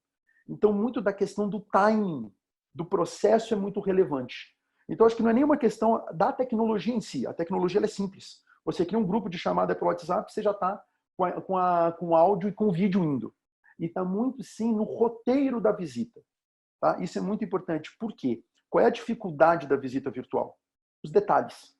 Então, muito da questão do timing, do processo é muito relevante. Então, acho que não é nenhuma questão da tecnologia em si. A tecnologia ela é simples. Você cria um grupo de chamada pelo WhatsApp, você já está com áudio e com vídeo indo. E está muito, sim, no roteiro da visita. Tá? Isso é muito importante. Por quê? Qual é a dificuldade da visita virtual? Os detalhes.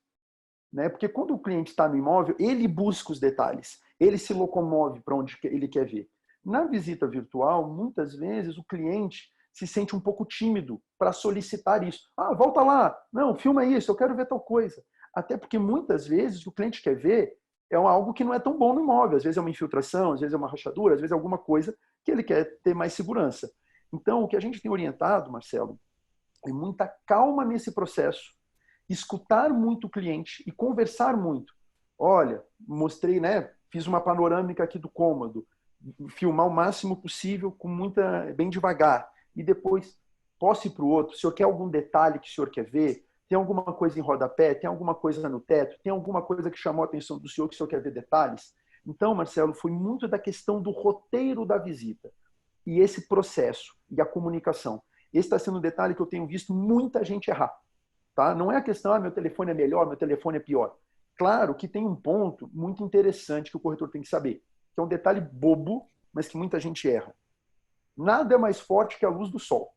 Né? Porque quando o cliente está no imóvel, ele busca os detalhes. Ele se locomove para onde ele quer ver. Na visita virtual, muitas vezes, o cliente se sente um pouco tímido para solicitar isso. Volta lá. Não, filma isso, eu quero ver tal coisa. Até porque, muitas vezes, o que o cliente quer ver é algo que não é tão bom no imóvel. Às vezes é uma infiltração, às vezes é uma rachadura, às vezes é alguma coisa que ele quer ter mais segurança. Então, o que a gente tem orientado, Marcelo, é muita calma nesse processo, escutar muito o cliente e conversar muito. Olha, mostrei, né? Fiz uma panorâmica aqui do cômodo, filmar o máximo possível, bem devagar. E depois, posso ir para o outro. O senhor quer algum detalhe que o senhor quer ver? Tem alguma coisa em rodapé? Tem alguma coisa no teto? Tem alguma coisa que chamou a atenção do senhor que o senhor quer ver detalhes? Então, Marcelo, foi muito da questão do roteiro da visita. E esse processo e a comunicação. Esse está sendo um detalhe que eu tenho visto muita gente errar. Tá? Não é a questão, meu telefone é melhor, meu telefone é pior. Claro que tem um ponto muito interessante que o corretor tem que saber, que é um detalhe bobo, mas que muita gente erra. Nada é mais forte que a luz do sol.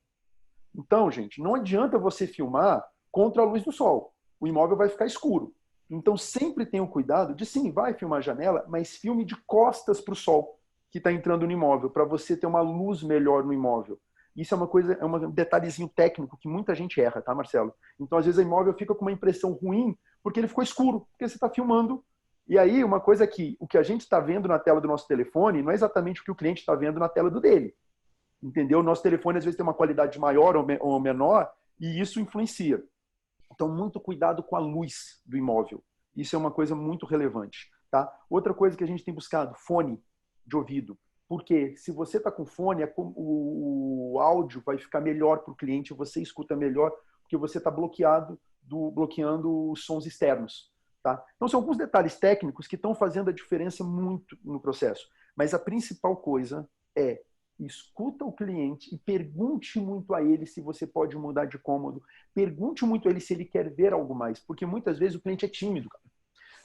Então, gente, não adianta você filmar contra a luz do sol. O imóvel vai ficar escuro. Então, sempre tenha o cuidado de, sim, vai filmar a janela, mas filme de costas para o sol que está entrando no imóvel, para você ter uma luz melhor no imóvel. Isso é uma coisa, é um detalhezinho técnico que muita gente erra, tá, Marcelo? Então, às vezes, o imóvel fica com uma impressão ruim porque ele ficou escuro, porque você está filmando. E aí, uma coisa que o que a gente está vendo na tela do nosso telefone não é exatamente o que o cliente está vendo na tela do dele. Entendeu? O nosso telefone, às vezes, tem uma qualidade maior ou menor, e isso influencia. Então, muito cuidado com a luz do imóvel. Isso é uma coisa muito relevante. Tá? Outra coisa que a gente tem buscado, fone de ouvido. Porque se você está com fone, o áudio vai ficar melhor para o cliente, você escuta melhor, porque você está bloqueando os sons externos. Tá? Então, são alguns detalhes técnicos que estão fazendo a diferença muito no processo. Mas a principal coisa é escuta o cliente e pergunte muito a ele se você pode mudar de cômodo. Pergunte muito a ele se ele quer ver algo mais, porque muitas vezes o cliente é tímido.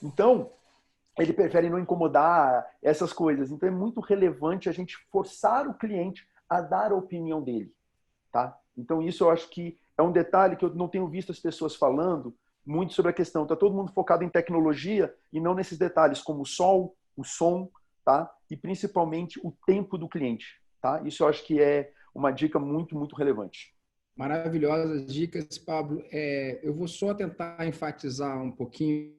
Então, ele prefere não incomodar essas coisas. Então, é muito relevante a gente forçar o cliente a dar a opinião dele. Tá? Então, isso eu acho que é um detalhe que eu não tenho visto as pessoas falando muito sobre a questão. Está todo mundo focado em tecnologia e não nesses detalhes, como o sol, o som, tá? E principalmente o tempo do cliente. Tá? Isso eu acho que é uma dica muito, muito relevante. Maravilhosas dicas, Pablo. Eu vou só tentar enfatizar um pouquinho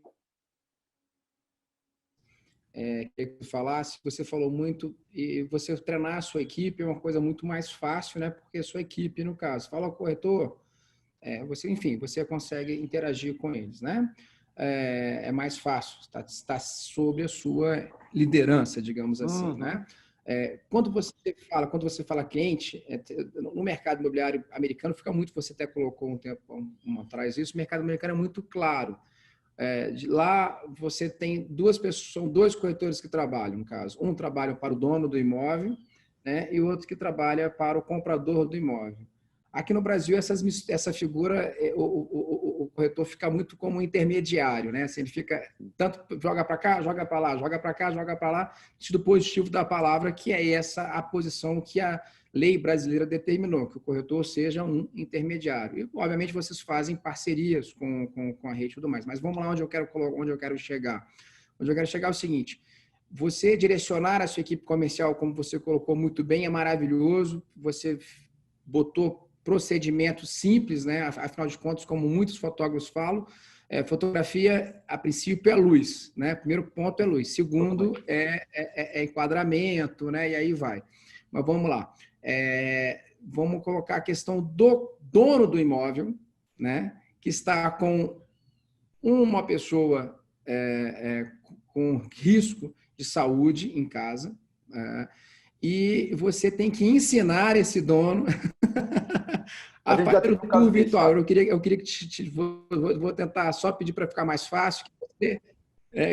que tu falasse. Você falou muito, e você treinar a sua equipe é uma coisa muito mais fácil, né? Porque a sua equipe, no caso, fala ao corretor, você, enfim, você consegue interagir com eles, né? É mais fácil, está sob a sua liderança, digamos assim, Uhum. né? Quando você fala cliente, no mercado imobiliário americano fica muito, você até colocou um tempo atrás isso, o mercado americano é muito claro. Lá você tem duas pessoas, são dois corretores que trabalham, no caso. Um trabalha para o dono do imóvel, né, e o outro que trabalha para o comprador do imóvel. Aqui no Brasil, essa figura, o corretor fica muito como um intermediário, né? Assim, ele fica tanto joga para cá, joga para lá, joga para cá, joga para lá, sentido positivo da palavra, que é essa a posição que a lei brasileira determinou, que o corretor seja um intermediário. E, obviamente, vocês fazem parcerias com a rede e tudo mais. Mas vamos lá onde eu quero chegar. Onde eu quero chegar é o seguinte: você direcionar a sua equipe comercial, como você colocou muito bem, é maravilhoso. Você botou procedimentos simples, né? Afinal de contas, como muitos fotógrafos falam, fotografia, a princípio, é luz, né? Primeiro ponto é luz. Segundo é enquadramento, né? E aí vai. Mas vamos lá. Vamos colocar a questão do dono do imóvel, né? Que está com uma pessoa com risco de saúde em casa, e você tem que ensinar esse dono A a gente já fazer teve o um tour caso desse, virtual. tá? Eu queria que vou tentar só pedir para ficar mais fácil,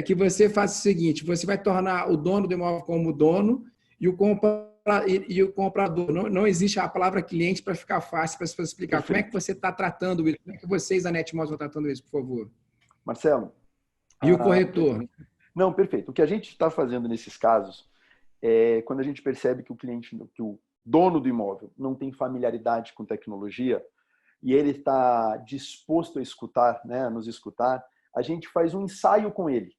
que você faça o seguinte: você vai tornar o dono do imóvel como dono e o comprador. Não existe a palavra cliente para ficar fácil para você explicar. Como é que Perfeito. você está tratando isso? Como é que vocês, a Netmos, estão tratando isso, por favor? Marcelo, E o corretor? não, perfeito. O que a gente está fazendo nesses casos quando a gente percebe que o cliente, que o dono do imóvel não tem familiaridade com tecnologia e ele está disposto a escutar, né, a nos escutar, a gente faz um ensaio com ele.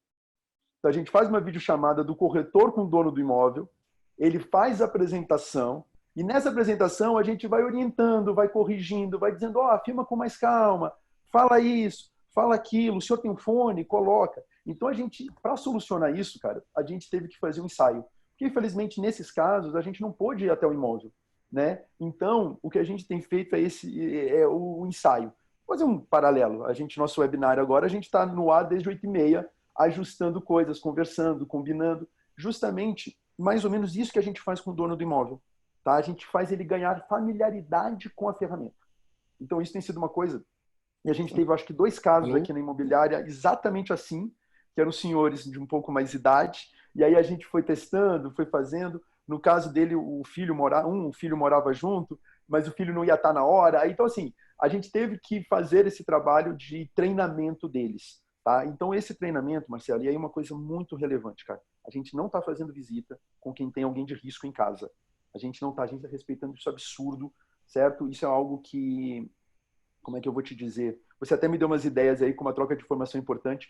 Então a gente faz uma videochamada do corretor com o dono do imóvel, ele faz a apresentação e nessa apresentação a gente vai orientando, vai corrigindo, vai dizendo, filma com mais calma, fala isso, fala aquilo, o senhor tem um fone, coloca. Então a gente, para solucionar isso, cara, a gente teve que fazer um ensaio. Porque, infelizmente, nesses casos, a gente não pôde ir até o imóvel. Né? Então, o que a gente tem feito é o ensaio. Vou fazer um paralelo. Nosso webinar agora, a gente está no ar desde 8h30, ajustando coisas, conversando, combinando. Justamente, mais ou menos isso que a gente faz com o dono do imóvel. Tá? A gente faz ele ganhar familiaridade com a ferramenta. Então, isso tem sido uma coisa. E a gente teve, acho que, 2 casos aqui na imobiliária exatamente assim, que eram senhores de um pouco mais de idade, e aí a gente foi testando, foi fazendo. No caso dele, o filho morava junto, mas o filho não ia estar na hora. Então, assim, a gente teve que fazer esse trabalho de treinamento deles. Tá? Então, esse treinamento, Marcelo, e aí uma coisa muito relevante, cara. A gente não está fazendo visita com quem tem alguém de risco em casa. A gente não está, a gente está respeitando isso absurdo, certo? Isso é algo que, como é que eu vou te dizer? Você até me deu umas ideias aí com uma troca de informação importante.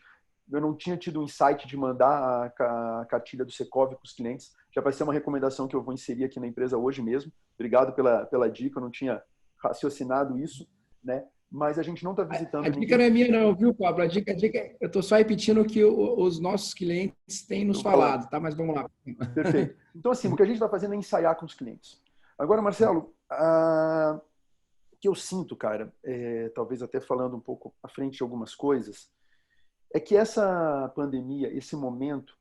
eu não tinha tido o insight de mandar a cartilha do Secov para os clientes. Já vai ser uma recomendação que eu vou inserir aqui na empresa hoje mesmo. Obrigado pela dica, eu não tinha raciocinado isso, né? Mas a gente não está visitando a dica não é minha não, viu, Pablo? A dica eu estou só repetindo o que os nossos clientes têm nos falado, tá? Mas vamos lá. Perfeito. Então, assim, o que a gente está fazendo é ensaiar com os clientes. Agora, Marcelo, o que eu sinto, cara, talvez até falando um pouco à frente de algumas coisas, é que essa pandemia, esse momento,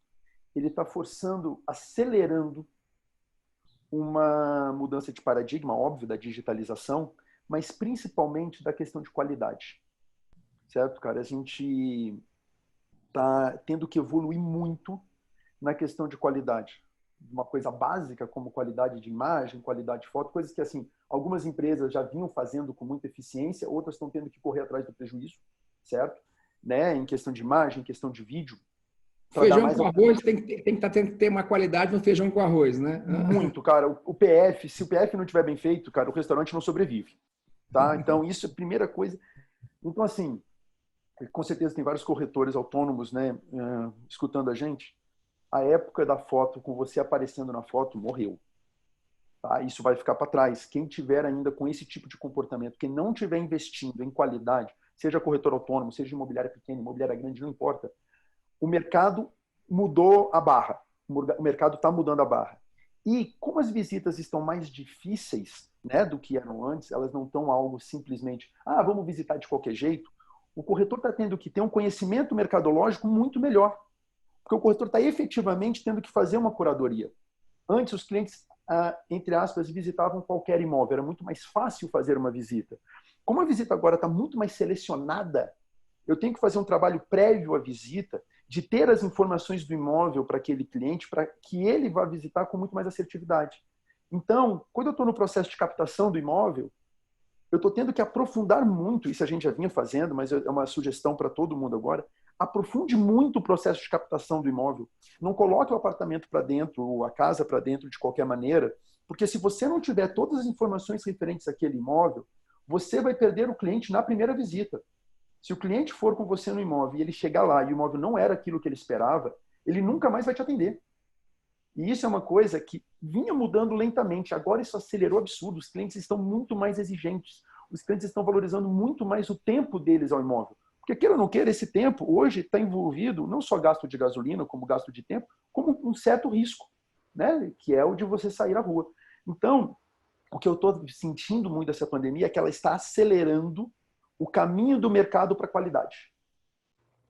ele está forçando, acelerando uma mudança de paradigma, óbvio, da digitalização, mas principalmente da questão de qualidade. Certo, cara? A gente está tendo que evoluir muito na questão de qualidade. Uma coisa básica como qualidade de imagem, qualidade de foto, coisas que, assim, algumas empresas já vinham fazendo com muita eficiência, outras estão tendo que correr atrás do prejuízo, certo? Né? Em questão de imagem, em questão de vídeo. Feijão com arroz tem que ter uma qualidade no feijão com arroz, né? Muito, cara. O PF, se o PF não estiver bem feito, cara, o restaurante não sobrevive. Tá? Então, isso é a primeira coisa. Então, assim, com certeza tem vários corretores autônomos, né, escutando a gente. A época da foto, com você aparecendo na foto, morreu. Tá? Isso vai ficar para trás. Quem tiver ainda com esse tipo de comportamento, quem não tiver investindo em qualidade, seja corretor autônomo, seja imobiliária pequena, imobiliária grande, não importa. O mercado mudou a barra. O mercado está mudando a barra. E como as visitas estão mais difíceis, né, do que eram antes, elas não estão algo simplesmente, vamos visitar de qualquer jeito, o corretor está tendo que ter um conhecimento mercadológico muito melhor. Porque o corretor está efetivamente tendo que fazer uma curadoria. Antes, os clientes, entre aspas, visitavam qualquer imóvel. Era muito mais fácil fazer uma visita. Como a visita agora está muito mais selecionada, eu tenho que fazer um trabalho prévio à visita, de ter as informações do imóvel para aquele cliente, para que ele vá visitar com muito mais assertividade. Então, quando eu estou no processo de captação do imóvel, eu estou tendo que aprofundar muito, isso a gente já vinha fazendo, mas é uma sugestão para todo mundo agora, aprofunde muito o processo de captação do imóvel. Não coloque o apartamento para dentro, ou a casa para dentro de qualquer maneira, porque se você não tiver todas as informações referentes àquele imóvel, você vai perder o cliente na primeira visita. Se o cliente for com você no imóvel e ele chegar lá e o imóvel não era aquilo que ele esperava, ele nunca mais vai te atender. E isso é uma coisa que vinha mudando lentamente. Agora isso acelerou absurdo. Os clientes estão muito mais exigentes. Os clientes estão valorizando muito mais o tempo deles ao imóvel. Porque, queira ou não queira, esse tempo hoje está envolvido não só gasto de gasolina, como gasto de tempo, como um certo risco, né? Que é o de você sair à rua. Então, o que eu estou sentindo muito dessa pandemia é que ela está acelerando o caminho do mercado para a qualidade.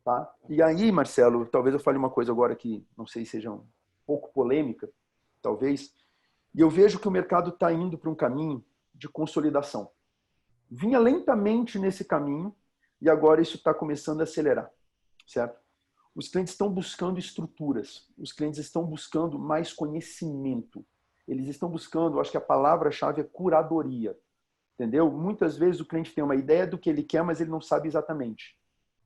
Tá? E aí, Marcelo, talvez eu fale uma coisa agora que não sei se seja um pouco polêmica, talvez, e eu vejo que o mercado está indo para um caminho de consolidação. Vinha lentamente nesse caminho e agora isso está começando a acelerar, certo? Os clientes estão buscando estruturas, os clientes estão buscando mais conhecimento, eles estão buscando, acho que a palavra-chave é curadoria, entendeu? Muitas vezes o cliente tem uma ideia do que ele quer, mas ele não sabe exatamente.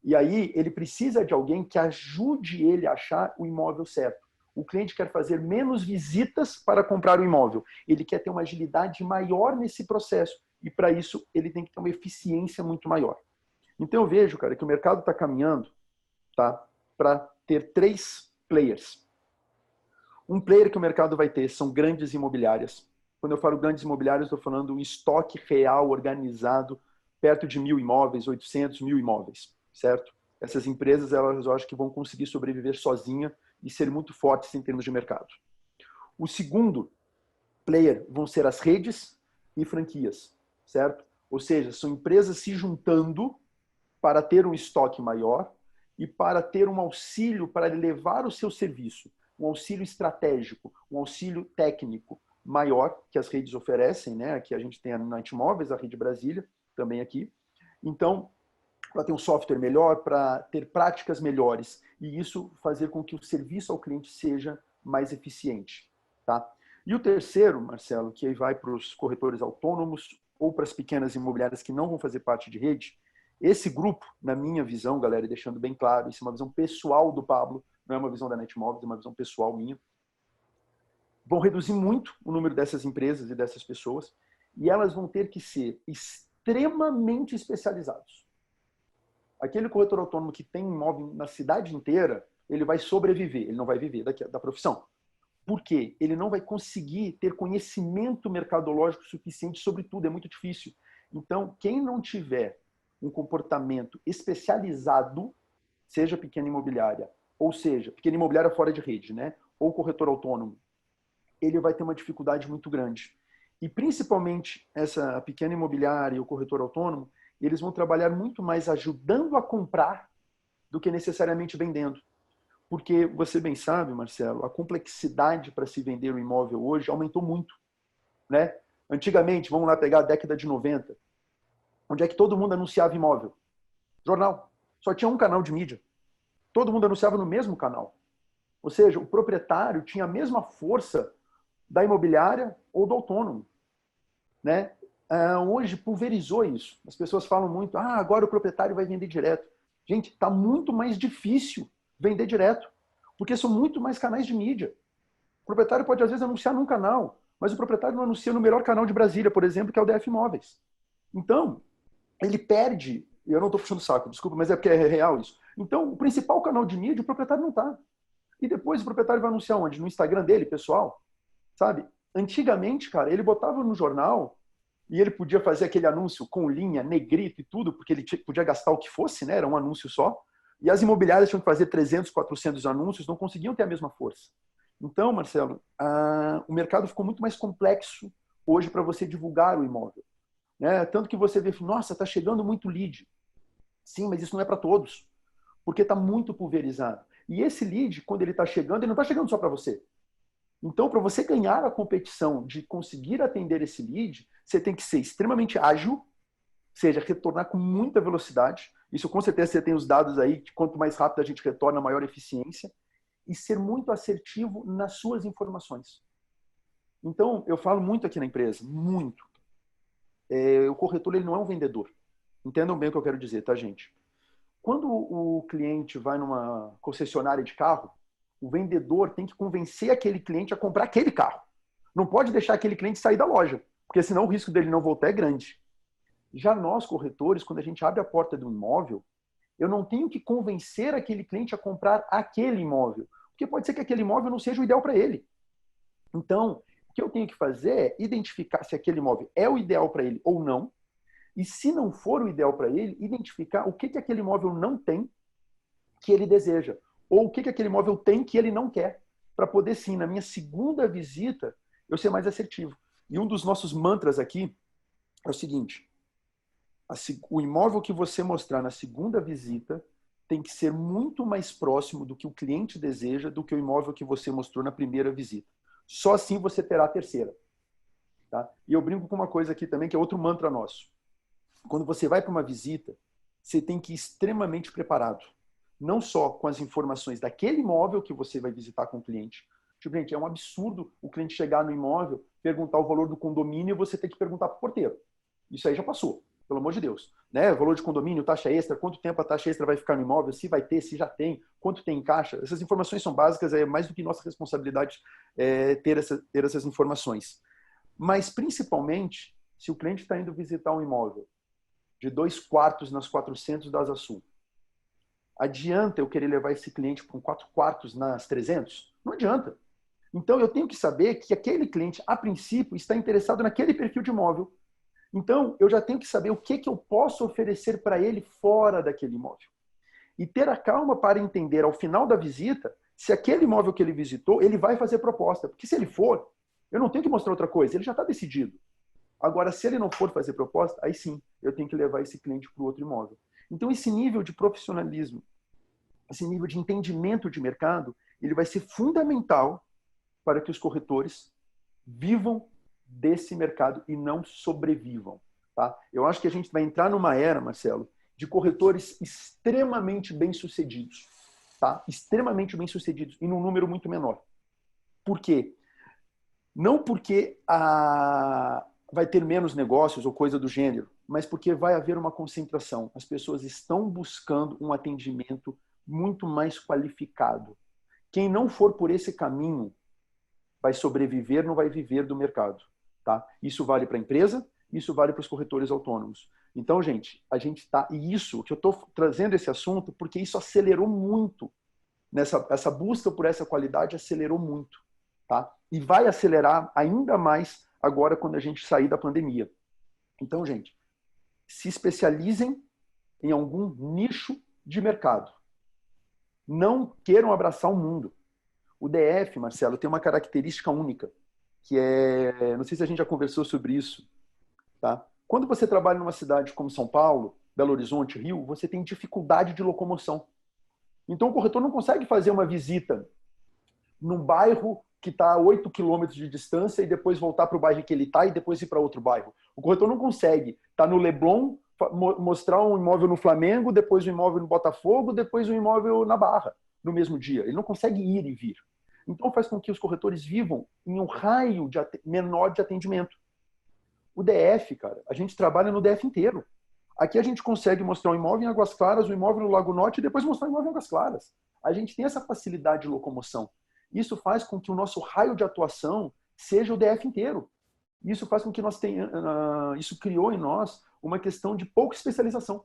E aí ele precisa de alguém que ajude ele a achar o imóvel certo. O cliente quer fazer menos visitas para comprar o imóvel. Ele quer ter uma agilidade maior nesse processo. E para isso ele tem que ter uma eficiência muito maior. Então eu vejo, cara, que o mercado está caminhando, tá, para ter 3 players. Um player que o mercado vai ter são grandes imobiliárias. Quando eu falo grandes imobiliárias, estou falando um estoque real organizado, perto de 1.000 imóveis, 800, 1.000 imóveis, certo? Essas empresas, elas, eu acho que vão conseguir sobreviver sozinha e ser muito fortes em termos de mercado. O segundo player vão ser as redes e franquias, certo? Ou seja, são empresas se juntando para ter um estoque maior e para ter um auxílio para levar o seu serviço, um auxílio estratégico, um auxílio técnico maior que as redes oferecem, né? Aqui a gente tem a Night Móveis, a Rede Brasília, também aqui. Então, para ter um software melhor, para ter práticas melhores e isso fazer com que o serviço ao cliente seja mais eficiente, tá? E o terceiro, Marcelo, que aí vai para os corretores autônomos ou para as pequenas imobiliárias que não vão fazer parte de rede, esse grupo, na minha visão, galera, e deixando bem claro, isso é uma visão pessoal do Pablo, não é uma visão da Netmóveis, é uma visão pessoal minha, vão reduzir muito o número dessas empresas e dessas pessoas e elas vão ter que ser extremamente especializados. Aquele corretor autônomo que tem imóvel na cidade inteira, ele vai sobreviver, ele não vai viver da profissão. Por quê? Ele não vai conseguir ter conhecimento mercadológico suficiente sobre tudo, é muito difícil. Então, quem não tiver um comportamento especializado, seja pequena imobiliária, ou seja, pequena imobiliária fora de rede, né? Ou corretor autônomo, ele vai ter uma dificuldade muito grande. E principalmente essa pequena imobiliária e o corretor autônomo, eles vão trabalhar muito mais ajudando a comprar do que necessariamente vendendo. Porque você bem sabe, Marcelo, a complexidade para se vender um imóvel hoje aumentou muito, né? Antigamente, vamos lá pegar a década de 90, onde é que todo mundo anunciava imóvel? Jornal. Só tinha um canal de mídia. Todo mundo anunciava no mesmo canal. Ou seja, o proprietário tinha a mesma força da imobiliária ou do autônomo, né? Hoje pulverizou isso. As pessoas falam muito, agora o proprietário vai vender direto. Gente, está muito mais difícil vender direto, porque são muito mais canais de mídia. O proprietário pode, às vezes, anunciar num canal, mas o proprietário não anuncia no melhor canal de Brasília, por exemplo, que é o DF Imóveis. Então, ele perde, eu não estou puxando saco, desculpa, mas é porque é real isso. Então, o principal canal de mídia, o proprietário não está. E depois o proprietário vai anunciar onde? No Instagram dele, pessoal? Sabe? Antigamente, cara, ele botava no jornal e ele podia fazer aquele anúncio com linha, negrito e tudo, porque ele podia gastar o que fosse, né? Era um anúncio só. E as imobiliárias tinham que fazer 300, 400 anúncios, não conseguiam ter a mesma força. Então, Marcelo, o mercado ficou muito mais complexo hoje para você divulgar o imóvel. Né? Tanto que você vê, nossa, está chegando muito lead. Sim, mas isso não é para todos, porque está muito pulverizado. E esse lead, quando ele está chegando, ele não está chegando só para você. Então, para você ganhar a competição de conseguir atender esse lead, você tem que ser extremamente ágil, ou seja, retornar com muita velocidade. Isso, com certeza, você tem os dados aí, que quanto mais rápido a gente retorna, maior eficiência. E ser muito assertivo nas suas informações. Então, eu falo muito aqui na empresa, muito. O corretor ele não é um vendedor. Entendam bem o que eu quero dizer, tá, gente? Quando o cliente vai numa concessionária de carro, o vendedor tem que convencer aquele cliente a comprar aquele carro. Não pode deixar aquele cliente sair da loja, porque senão o risco dele não voltar é grande. Já nós, corretores, quando a gente abre a porta do imóvel, eu não tenho que convencer aquele cliente a comprar aquele imóvel, porque pode ser que aquele imóvel não seja o ideal para ele. Então, o que eu tenho que fazer é identificar se aquele imóvel é o ideal para ele ou não, e se não for o ideal para ele, identificar o que aquele imóvel não tem que ele deseja, ou o que aquele imóvel tem que ele não quer, para poder, sim, na minha segunda visita, eu ser mais assertivo. E um dos nossos mantras aqui é o seguinte: o imóvel que você mostrar na segunda visita tem que ser muito mais próximo do que o cliente deseja do que o imóvel que você mostrou na primeira visita. Só assim você terá a terceira. Tá? E eu brinco com uma coisa aqui também, que é outro mantra nosso. Quando você vai para uma visita, você tem que ir extremamente preparado. Não só com as informações daquele imóvel que você vai visitar com o cliente. Tipo, gente, é um absurdo o cliente chegar no imóvel, perguntar o valor do condomínio e você ter que perguntar para o porteiro. Isso aí já passou, pelo amor de Deus. Né? Valor de condomínio, taxa extra, quanto tempo a taxa extra vai ficar no imóvel, se vai ter, se já tem, quanto tem em caixa. Essas informações são básicas, é mais do que nossa responsabilidade ter essas informações. Mas, principalmente, se o cliente está indo visitar um imóvel de 2 quartos nas 400 da Asa Sul, adianta eu querer levar esse cliente para um 4 quartos nas 300? Não adianta. Então, eu tenho que saber que aquele cliente, a princípio, está interessado naquele perfil de imóvel. Então, eu já tenho que saber o que eu posso oferecer para ele fora daquele imóvel. E ter a calma para entender, ao final da visita, se aquele imóvel que ele visitou, ele vai fazer proposta. Porque se ele for, eu não tenho que mostrar outra coisa, ele já está decidido. Agora, se ele não for fazer proposta, aí sim, eu tenho que levar esse cliente para o outro imóvel. Então, esse nível de profissionalismo, esse nível de entendimento de mercado, ele vai ser fundamental para que os corretores vivam desse mercado e não sobrevivam. Tá? Eu acho que a gente vai entrar numa era, Marcelo, de corretores extremamente bem-sucedidos. Tá? Extremamente bem-sucedidos e num número muito menor. Por quê? Não porque vai ter menos negócios ou coisa do gênero, mas porque vai haver uma concentração. As pessoas estão buscando um atendimento muito mais qualificado. Quem não for por esse caminho vai sobreviver, não vai viver do mercado. Tá? Isso vale para a empresa, isso vale para os corretores autônomos. Então, gente, a gente está... E isso, que eu estou trazendo esse assunto, porque isso acelerou muito. Essa busca por essa qualidade acelerou muito. Tá? E vai acelerar ainda mais agora quando a gente sair da pandemia. Então, gente, se especializem em algum nicho de mercado. Não queiram abraçar o mundo. O DF, Marcelo, tem uma característica única, que é... Não sei se a gente já conversou sobre isso, tá? Quando você trabalha numa cidade como São Paulo, Belo Horizonte, Rio, você tem dificuldade de locomoção. Então, o corretor não consegue fazer uma visita num bairro que está a 8 quilômetros de distância e depois voltar para o bairro que ele está e depois ir para outro bairro. O corretor não consegue estar no Leblon, mostrar um imóvel no Flamengo, depois um imóvel no Botafogo, depois um imóvel na Barra, no mesmo dia. Ele não consegue ir e vir. Então, faz com que os corretores vivam em um raio menor de atendimento. O DF, cara, a gente trabalha no DF inteiro. Aqui a gente consegue mostrar um imóvel em Águas Claras, um imóvel no Lago Norte e depois mostrar um imóvel em Águas Claras. A gente tem essa facilidade de locomoção. Isso faz com que o nosso raio de atuação seja o DF inteiro. Isso faz com que isso criou em nós uma questão de pouca especialização.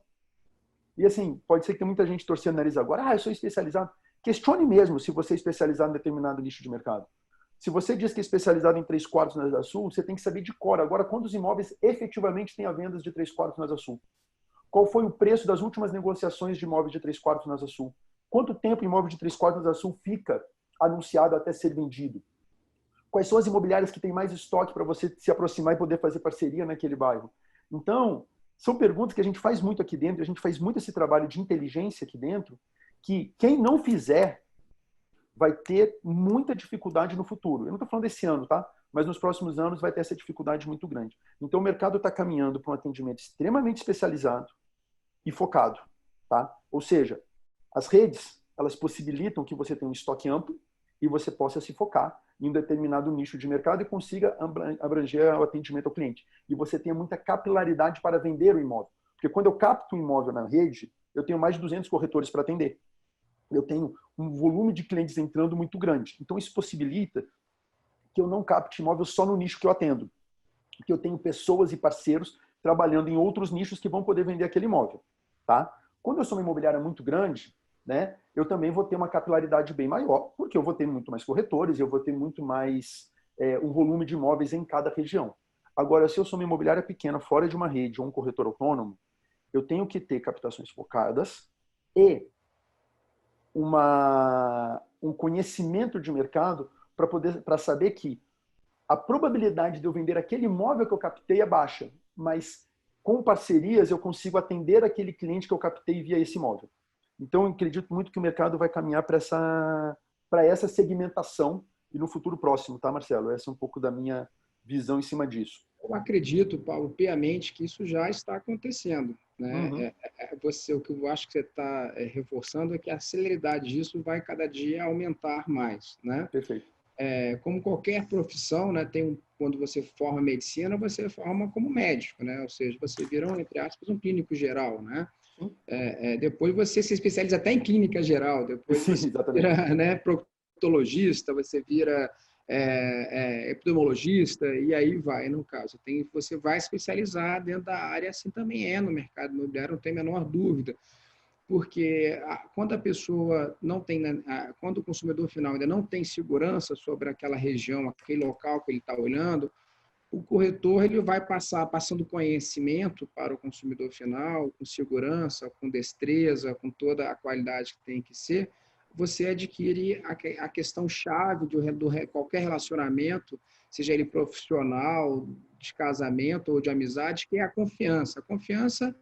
E assim, pode ser que tenha muita gente torcendo o nariz agora, eu sou especializado. Questione mesmo se você é especializado em determinado nicho de mercado. Se você diz que é especializado em 3/4 na Asa Sul, você tem que saber de cor agora quantos imóveis efetivamente têm a vendas de 3/4 na Asa Sul. Qual foi o preço das últimas negociações de imóveis de 3/4 na Asa Sul? Quanto tempo o imóvel de 3/4 na Asa Sul fica anunciado até ser vendido? Quais são as imobiliárias que têm mais estoque para você se aproximar e poder fazer parceria naquele bairro? Então, são perguntas que a gente faz muito aqui dentro, a gente faz muito esse trabalho de inteligência aqui dentro, que quem não fizer vai ter muita dificuldade no futuro. Eu não estou falando desse ano, tá? Mas nos próximos anos vai ter essa dificuldade muito grande. Então, o mercado está caminhando para um atendimento extremamente especializado e focado, tá? Ou seja, as redes, elas possibilitam que você tenha um estoque amplo e você possa se focar em um determinado nicho de mercado e consiga abranger o atendimento ao cliente. E você tenha muita capilaridade para vender o imóvel. Porque quando eu capto um imóvel na rede, eu tenho mais de 200 corretores para atender. Eu tenho um volume de clientes entrando muito grande. Então, isso possibilita que eu não capte imóvel só no nicho que eu atendo. Que eu tenho pessoas e parceiros trabalhando em outros nichos que vão poder vender aquele imóvel. Tá? Quando eu sou uma imobiliária muito grande, né, eu também vou ter uma capilaridade bem maior, porque eu vou ter muito mais corretores, eu vou ter muito mais um volume de imóveis em cada região. Agora, se eu sou uma imobiliária pequena, fora de uma rede ou um corretor autônomo, eu tenho que ter captações focadas e um conhecimento de mercado para saber que a probabilidade de eu vender aquele imóvel que eu captei é baixa, mas com parcerias eu consigo atender aquele cliente que eu captei via esse imóvel. Então, eu acredito muito que o mercado vai caminhar para essa segmentação e no futuro próximo, tá, Marcelo? Essa é um pouco da minha visão em cima disso. Eu acredito, Paulo, piamente que isso já está acontecendo. Né? Uhum. O que eu acho que você está reforçando é que a celeridade disso vai cada dia aumentar mais. Né? Perfeito. Como qualquer profissão, né, quando você forma medicina, você forma como médico, né? Ou seja, você vira, entre aspas, um clínico geral. Né? Depois você se especializa até em clínica geral, depois Sim, você exatamente. vira, né, proctologista, você vira epidemiologista, e aí vai, no caso. Você vai especializar dentro da área, assim também é no mercado imobiliário, não tem a menor dúvida. Porque quando a pessoa não tem, quando o consumidor final ainda não tem segurança sobre aquela região, aquele local que ele está olhando, o corretor ele vai passando conhecimento para o consumidor final, com segurança, com destreza, com toda a qualidade que tem que ser, você adquire a questão chave de qualquer relacionamento, seja ele profissional, de casamento ou de amizade, que é a confiança. A confiança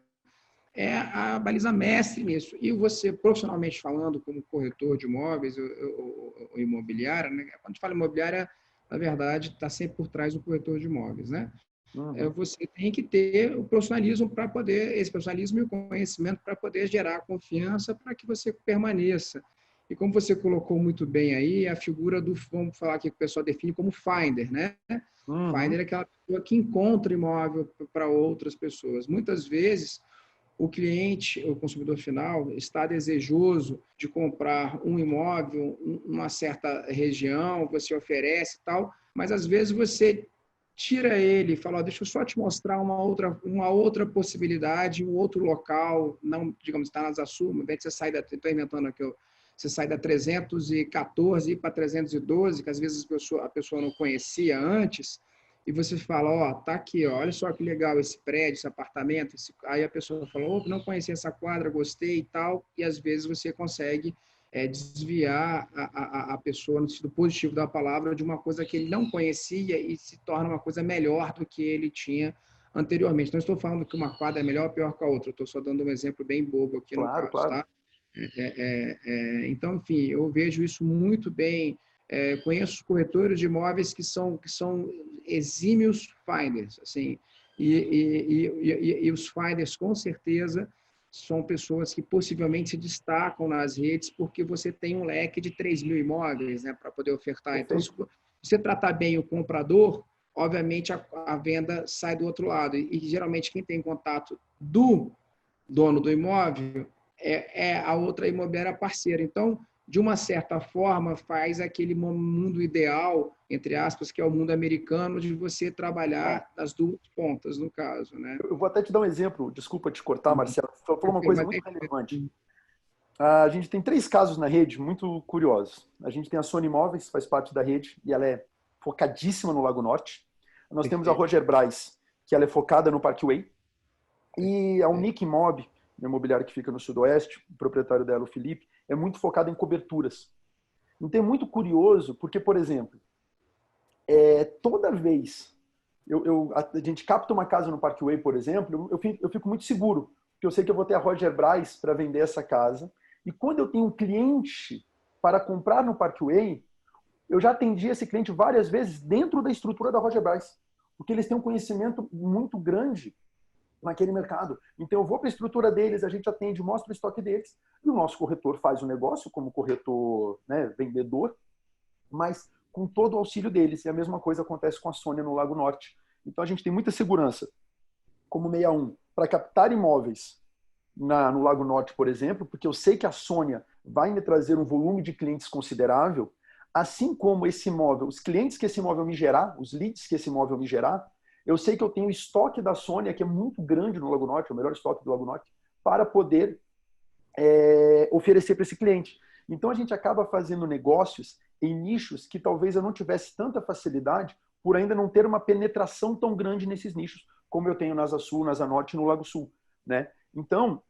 é a baliza mestre nisso. E você, profissionalmente falando, como corretor de imóveis ou imobiliária, né? Quando a gente fala imobiliária, na verdade, está sempre por trás do corretor de imóveis, né? Uhum. Você tem que ter o profissionalismo para poder, esse profissionalismo e o conhecimento para poder gerar confiança para que você permaneça. E como você colocou muito bem aí, a figura vamos falar aqui que o pessoal define como finder, né? Uhum. Finder é aquela pessoa que encontra imóvel para outras pessoas. Muitas vezes, o cliente, o consumidor final, está desejoso de comprar um imóvel, uma certa região, você oferece e tal, mas às vezes você tira ele e fala, ó, deixa eu só te mostrar uma outra possibilidade, um outro local, não, digamos, está nas Açu, ao invés de você sair da, estou inventando aqui, você sai da 314 e ir para 312, que às vezes a pessoa não conhecia antes, e você fala, ó, tá aqui, ó, olha só que legal esse prédio, esse apartamento, aí a pessoa falou, não conhecia essa quadra, gostei e tal, e às vezes você consegue desviar a pessoa, no sentido positivo da palavra, de uma coisa que ele não conhecia e se torna uma coisa melhor do que ele tinha anteriormente. Não estou falando que uma quadra é melhor ou pior que a outra, estou só dando um exemplo bem bobo aqui no Claro, caso, claro. tá? Então, enfim, eu vejo isso muito bem. Conheço corretores de imóveis que são exímios finders, assim, e os finders, com certeza, são pessoas que possivelmente se destacam nas redes porque você tem um leque de 3 mil imóveis, né, para poder ofertar. Perfeito. Então, se você tratar bem o comprador, obviamente a venda sai do outro lado. E geralmente quem tem contato do dono do imóvel é a outra imobiliária parceira. Então, de uma certa forma, faz aquele mundo ideal, entre aspas, que é o mundo americano, de você trabalhar das duas pontas, no caso, né? Eu vou até te dar um exemplo, desculpa te cortar, Marcelo. Você falou uma coisa muito relevante. A gente tem 3 casos na rede muito curiosos. A gente tem a Sony Imóveis, faz parte da rede, e ela é focadíssima no Lago Norte. Nós temos a Roger Braz, que ela é focada no Parkway. E a Unique Imob, uma imobiliária que fica no Sudoeste, o proprietário dela, o Felipe, é muito focado em coberturas. Então é muito curioso, porque, por exemplo, toda vez a gente capta uma casa no Parkway, por exemplo, eu fico muito seguro, porque eu sei que eu vou ter a Roger Braz para vender essa casa. E quando eu tenho um cliente para comprar no Parkway, eu já atendi esse cliente várias vezes dentro da estrutura da Roger Braz, porque eles têm um conhecimento muito grande naquele mercado. Então eu vou para a estrutura deles, a gente atende, mostra o estoque deles, e o nosso corretor faz o negócio como corretor, né, vendedor, mas com todo o auxílio deles. E a mesma coisa acontece com a Sônia no Lago Norte. Então a gente tem muita segurança, como 61, para captar imóveis no Lago Norte, por exemplo, porque eu sei que a Sônia vai me trazer um volume de clientes considerável, assim como esse imóvel, os clientes que esse imóvel me gerar, os leads que esse imóvel me gerar, eu sei que eu tenho o estoque da Sônia, que é muito grande no Lago Norte, é o melhor estoque do Lago Norte, para poder oferecer para esse cliente. Então a gente acaba fazendo negócios em nichos que talvez eu não tivesse tanta facilidade por ainda não ter uma penetração tão grande nesses nichos, como eu tenho na Asa Sul, na Asa Norte e no Lago Sul, né? Então,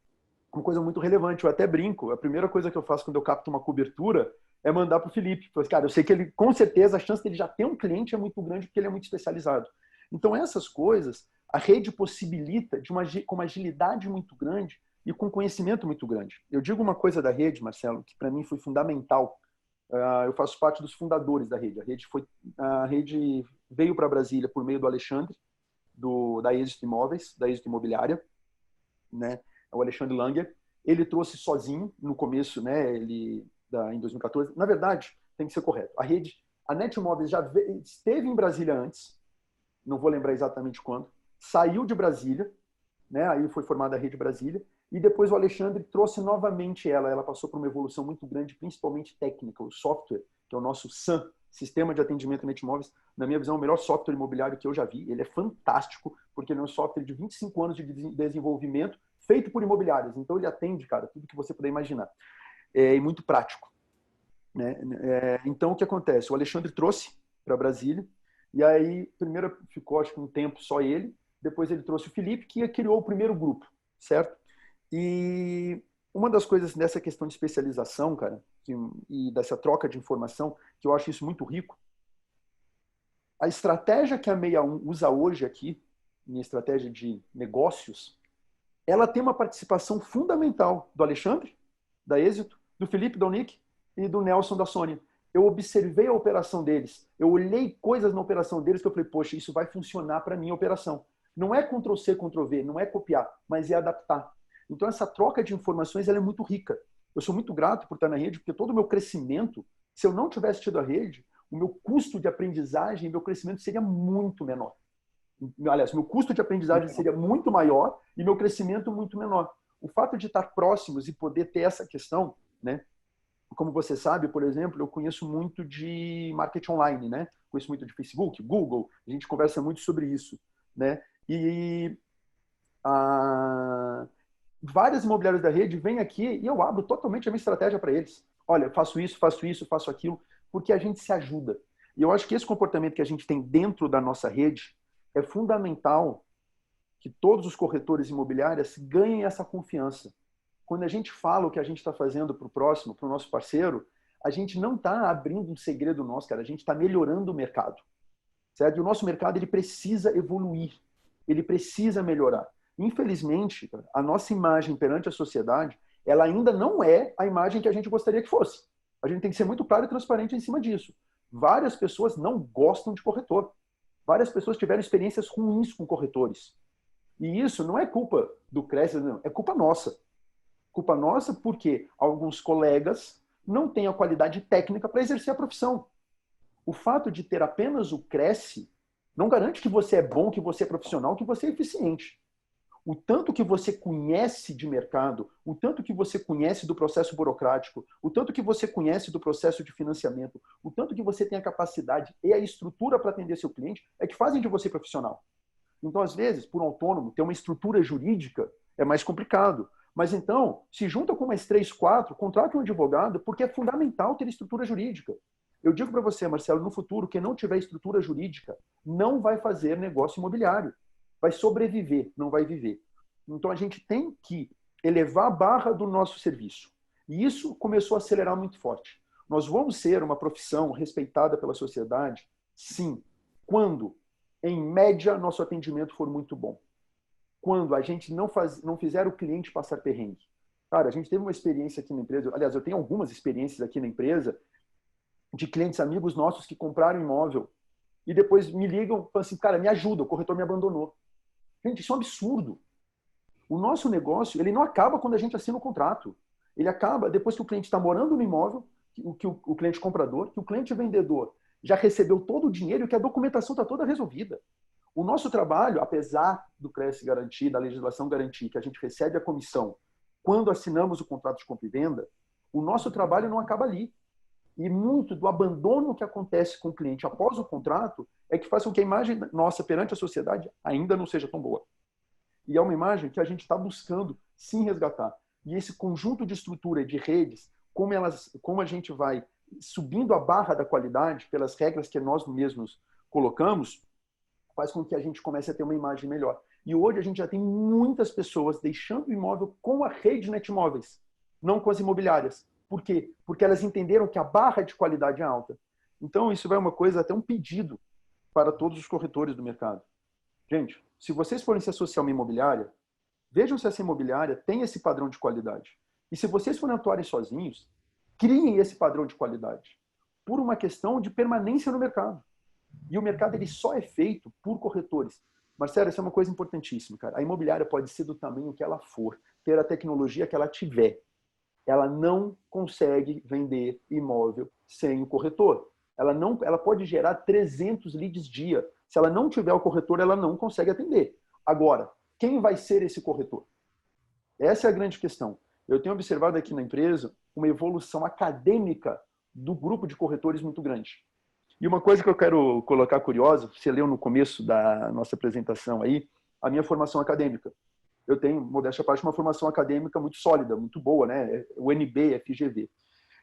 uma coisa muito relevante, eu até brinco, a primeira coisa que eu faço quando eu capto uma cobertura é mandar para o Felipe. Cara, eu sei que ele, com certeza, a chance dele já ter um cliente é muito grande porque ele é muito especializado. Então, essas coisas, a rede possibilita com uma agilidade muito grande e com conhecimento muito grande. Eu digo uma coisa da rede, Marcelo, que para mim foi fundamental. Eu faço parte dos fundadores da rede. A rede veio para Brasília por meio do Alexandre, da Êxito Imóveis, da Êxito Imobiliária, né? O Alexandre Langer. Ele trouxe sozinho no começo, né? Em 2014. Na verdade, tem que ser correto. A Net Imóveis já esteve em Brasília antes, não vou lembrar exatamente quando, saiu de Brasília, né? Aí foi formada a Rede Brasília, e depois o Alexandre trouxe novamente ela passou por uma evolução muito grande, principalmente técnica, o software, que é o nosso SAM, Sistema de Atendimento Net Imóveis, na minha visão, é o melhor software imobiliário que eu já vi. Ele é fantástico, porque ele é um software de 25 anos de desenvolvimento, feito por imobiliários. Então ele atende, cara, tudo que você puder imaginar. E muito prático, né? Então o que acontece? O Alexandre trouxe para Brasília, e aí primeiro ficou, acho que um tempo só ele, depois ele trouxe o Felipe, que criou o primeiro grupo, certo? E uma das coisas dessa questão de especialização, cara, e dessa troca de informação, que eu acho isso muito rico, a estratégia que a 61 usa hoje aqui, minha estratégia de negócios, ela tem uma participação fundamental do Alexandre, da Êxito, do Felipe, da Unique e do Nelson, da Sônia. Eu observei a operação deles, eu olhei coisas na operação deles que eu falei, poxa, isso vai funcionar para a minha operação. Não é Ctrl-C, Ctrl-V, não é copiar, mas é adaptar. Então, essa troca de informações ela é muito rica. Eu sou muito grato por estar na rede, porque todo o meu crescimento, se eu não tivesse tido a rede, o meu custo de aprendizagem, meu crescimento seria muito menor. Aliás, meu custo de aprendizagem seria muito maior e meu crescimento muito menor. O fato de estar próximos e poder ter essa questão, né? Como você sabe, por exemplo, eu conheço muito de marketing online, né? conheço muito de Facebook, Google, a gente conversa muito sobre isso, né? E várias imobiliárias da rede vêm aqui e eu abro totalmente a minha estratégia para eles. Olha, eu faço isso, faço aquilo, porque a gente se ajuda. E eu acho que esse comportamento que a gente tem dentro da nossa rede é fundamental que todos os corretores imobiliários ganhem essa confiança. Quando a gente fala o que a gente está fazendo para o próximo, para o nosso parceiro, a gente não está abrindo um segredo nosso, cara. A gente está melhorando o mercado. Certo? E o nosso mercado ele precisa evoluir. Ele precisa melhorar. Infelizmente, a nossa imagem perante a sociedade, ela ainda não é a imagem que a gente gostaria que fosse. A gente tem que ser muito claro e transparente em cima disso. Várias pessoas não gostam de corretor. Várias pessoas tiveram experiências ruins com corretores. E isso não é culpa do Cresce, não. É culpa nossa. Culpa nossa porque alguns colegas não têm a qualidade técnica para exercer a profissão. O fato de ter apenas o Cresce não garante que você é bom, que você é profissional, que você é eficiente. O tanto que você conhece de mercado, o tanto que você conhece do processo burocrático, o tanto que você conhece do processo de financiamento, o tanto que você tem a capacidade e a estrutura para atender seu cliente, é que fazem de você profissional. Então, às vezes, por um autônomo, ter uma estrutura jurídica é mais complicado. Mas então, se junta com mais 3, 4, contrata um advogado, porque é fundamental ter estrutura jurídica. Eu digo para você, Marcelo, no futuro, quem não tiver estrutura jurídica não vai fazer negócio imobiliário. Vai sobreviver, não vai viver. Então, a gente tem que elevar a barra do nosso serviço. E isso começou a acelerar muito forte. Nós vamos ser uma profissão respeitada pela sociedade? Sim. Quando, em média, nosso atendimento for muito bom. Quando a gente não fizer o cliente passar perrengue. Cara, a gente teve uma experiência aqui na empresa, aliás, eu tenho algumas experiências aqui na empresa de clientes amigos nossos que compraram imóvel e depois me ligam e falam assim, cara, me ajuda, o corretor me abandonou. Gente, isso é um absurdo. O nosso negócio, ele não acaba quando a gente assina o contrato. Ele acaba depois que o cliente está morando no imóvel, que o cliente comprador, que o cliente vendedor já recebeu todo o dinheiro e que a documentação está toda resolvida. O nosso trabalho, apesar do Cresce garantir, da legislação garantir que a gente recebe a comissão quando assinamos o contrato de compra e venda, o nosso trabalho não acaba ali. E muito do abandono que acontece com o cliente após o contrato é que faz com que a imagem nossa perante a sociedade ainda não seja tão boa. E é uma imagem que a gente está buscando sim resgatar. E esse conjunto de estrutura de redes, como a gente vai subindo a barra da qualidade pelas regras que nós mesmos colocamos, faz com que a gente comece a ter uma imagem melhor. E hoje a gente já tem muitas pessoas deixando o imóvel com a rede Netmóveis, não com as imobiliárias. Por quê? Porque elas entenderam que a barra de qualidade é alta. Então, isso vai uma coisa, até um pedido para todos os corretores do mercado. Gente, se vocês forem se associar a uma imobiliária, vejam se essa imobiliária tem esse padrão de qualidade. E se vocês forem atuarem sozinhos, criem esse padrão de qualidade. Por uma questão de permanência no mercado. E o mercado ele só é feito por corretores. Marcelo, isso é uma coisa importantíssima, cara. A imobiliária pode ser do tamanho que ela for, ter a tecnologia que ela tiver. Ela não consegue vender imóvel sem o corretor. Ela pode gerar 300 leads dia. Se ela não tiver o corretor, ela não consegue atender. Agora, quem vai ser esse corretor? Essa é a grande questão. Eu tenho observado aqui na empresa uma evolução acadêmica do grupo de corretores muito grande. E uma coisa que eu quero colocar curiosa, você leu no começo da nossa apresentação aí, a minha formação acadêmica. Eu tenho, modéstia à parte, uma formação acadêmica muito sólida, muito boa, né? O NB, FGV.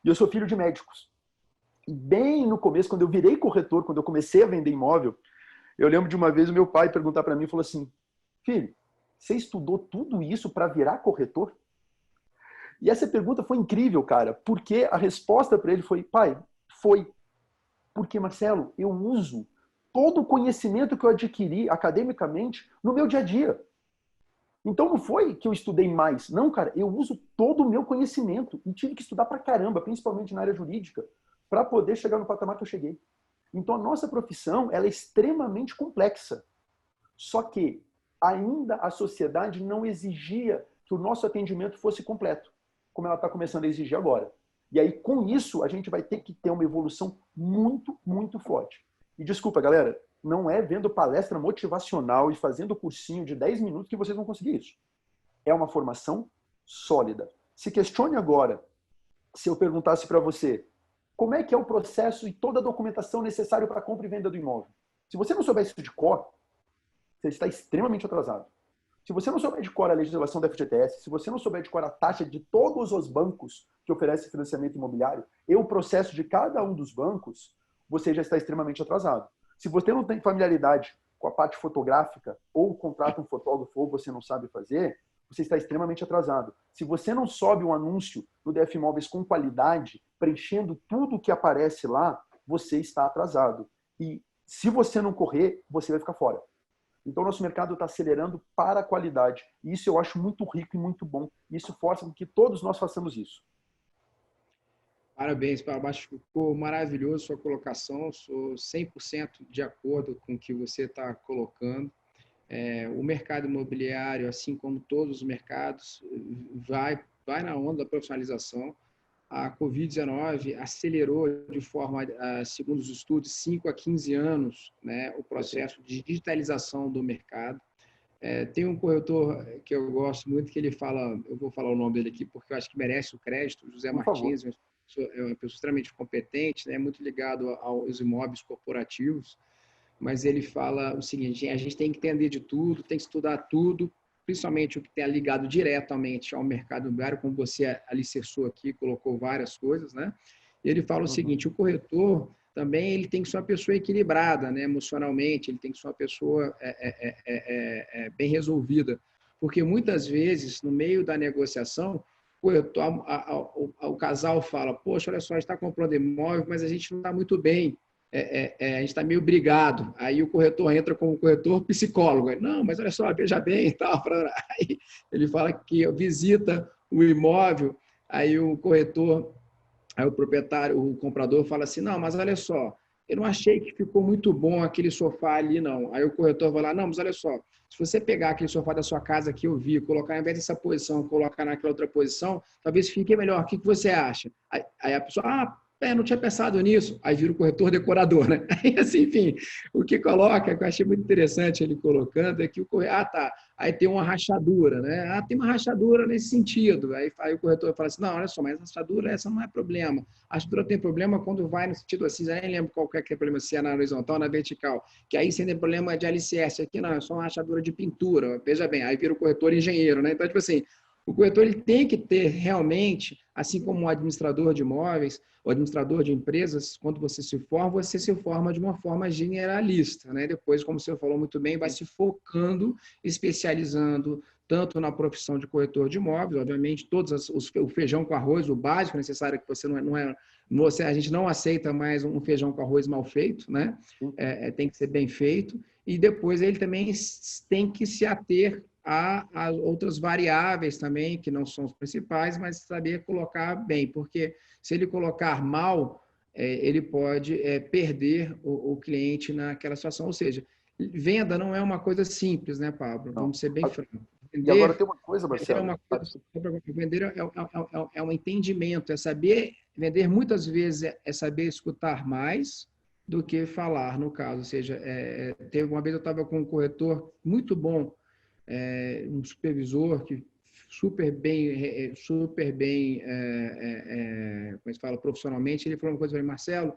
E eu sou filho de médicos. E bem no começo, quando eu virei corretor, quando eu comecei a vender imóvel, eu lembro de uma vez o meu pai perguntar para mim e falou assim, filho, você estudou tudo isso para virar corretor? E essa pergunta foi incrível, cara, porque a resposta para ele foi, pai, foi. Porque, Marcelo, eu uso todo o conhecimento que eu adquiri academicamente no meu dia a dia. Então não foi que eu estudei mais. Não, cara, eu uso todo o meu conhecimento e tive que estudar pra caramba, principalmente na área jurídica, para poder chegar no patamar que eu cheguei. Então a nossa profissão ela é extremamente complexa. Só que ainda a sociedade não exigia que o nosso atendimento fosse completo, como ela está começando a exigir agora. E aí, com isso, a gente vai ter que ter uma evolução muito, muito forte. E desculpa, galera, não é vendo palestra motivacional e fazendo cursinho de 10 minutos que vocês vão conseguir isso. É uma formação sólida. Se questione agora, se eu perguntasse para você, como é que é o processo e toda a documentação necessária para a compra e venda do imóvel. Se você não souber isso de cor, você está extremamente atrasado. Se você não souber de cor a legislação da FGTS, se você não souber de cor a taxa de todos os bancos que oferecem financiamento imobiliário e o processo de cada um dos bancos, você já está extremamente atrasado. Se você não tem familiaridade com a parte fotográfica ou contrata um fotógrafo ou você não sabe fazer, você está extremamente atrasado. Se você não sobe um anúncio no DF Imóveis com qualidade, preenchendo tudo o que aparece lá, você está atrasado. E se você não correr, você vai ficar fora. Então, nosso mercado está acelerando para a qualidade. E isso eu acho muito rico e muito bom. E isso força com que todos nós façamos isso. Parabéns, Pablo. Ficou maravilhoso sua colocação. Sou 100% de acordo com o que você está colocando. O mercado imobiliário, assim como todos os mercados, vai na onda da profissionalização. A Covid-19 acelerou de forma, segundo os estudos, 5 a 15 anos, né, o processo de digitalização do mercado. Tem um corretor que eu gosto muito, que ele fala, eu vou falar o nome dele aqui, porque eu acho que merece o crédito, José Martins, é uma pessoa extremamente competente, né, muito ligado aos imóveis corporativos, mas ele fala o seguinte: a gente tem que entender de tudo, tem que estudar tudo, principalmente o que tem ligado diretamente ao mercado imobiliário, como você alicerçou aqui, colocou várias coisas, né? E ele fala o seguinte: o corretor também ele tem que ser uma pessoa equilibrada, né, emocionalmente, ele tem que ser uma pessoa bem resolvida, porque muitas vezes, no meio da negociação, o casal fala: poxa, olha só, a gente está comprando imóvel, mas a gente não está muito bem, a gente está meio brigado. Aí o corretor entra como corretor psicólogo. Não, mas olha só, veja bem e tal. Aí ele fala que visita o imóvel, aí o corretor, aí o proprietário, o comprador fala assim: não, mas olha só, eu não achei que ficou muito bom aquele sofá ali, não. Aí o corretor vai lá: não, mas olha só, se você pegar aquele sofá da sua casa que eu vi, colocar ao invés dessa posição, colocar naquela outra posição, talvez fique melhor. O que você acha? Aí a pessoa: não tinha pensado nisso. Aí vira o corretor decorador, né? Aí, assim, enfim, o que coloca, que eu achei muito interessante ele colocando, é que o corretor, tá, aí tem uma rachadura, né? Tem uma rachadura nesse sentido. Aí o corretor fala assim: não, olha só, mas a rachadura, essa não é problema. A rachadura tem problema quando vai no sentido assim, eu nem lembro qual que é o problema, se é na horizontal ou na vertical, que aí sem problema de alicerce. Aqui não, é só uma rachadura de pintura. Veja bem, aí vira o corretor engenheiro, né? Então, tipo assim, o corretor ele tem que ter realmente, assim como o administrador de imóveis, o administrador de empresas, quando você se forma de uma forma generalista, né? Depois, como você falou muito bem, vai se focando, especializando tanto na profissão de corretor de imóveis, obviamente, todos o feijão com arroz, o básico necessário, que a gente não aceita mais um feijão com arroz mal feito, né? Tem que ser bem feito. E depois ele também tem que se ater a outras variáveis também, que não são os principais, mas saber colocar bem, porque se ele colocar mal, ele pode perder o cliente naquela situação. Ou seja, venda não é uma coisa simples, né, Pablo? Não. Vamos ser bem francos. E agora tem uma coisa, Marcelo. Vender é um entendimento, é saber vender. Muitas vezes é saber escutar mais do que falar, no caso. Ou seja, teve uma vez eu estava com um corretor muito bom, um supervisor que super bem, como se fala, profissionalmente. Ele falou uma coisa para mim: Marcelo,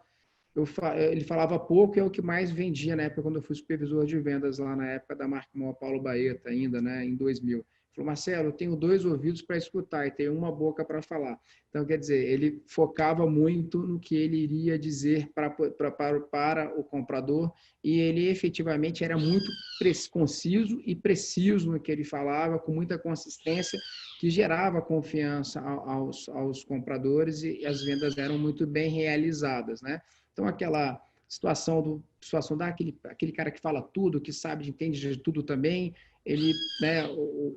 ele falava pouco, é o que mais vendia na época, quando eu fui supervisor de vendas lá na época da marca maior Paulo Baeta, ainda, né, em 2000. Ele falou: Marcelo, eu tenho 2 ouvidos para escutar e tenho uma boca para falar. Então, quer dizer, ele focava muito no que ele iria dizer para o comprador, e ele efetivamente era muito conciso e preciso no que ele falava, com muita consistência, que gerava confiança aos compradores, e as vendas eram muito bem realizadas, né? Então, aquela situação daquele cara que fala tudo, que sabe, entende de tudo também, ele, né,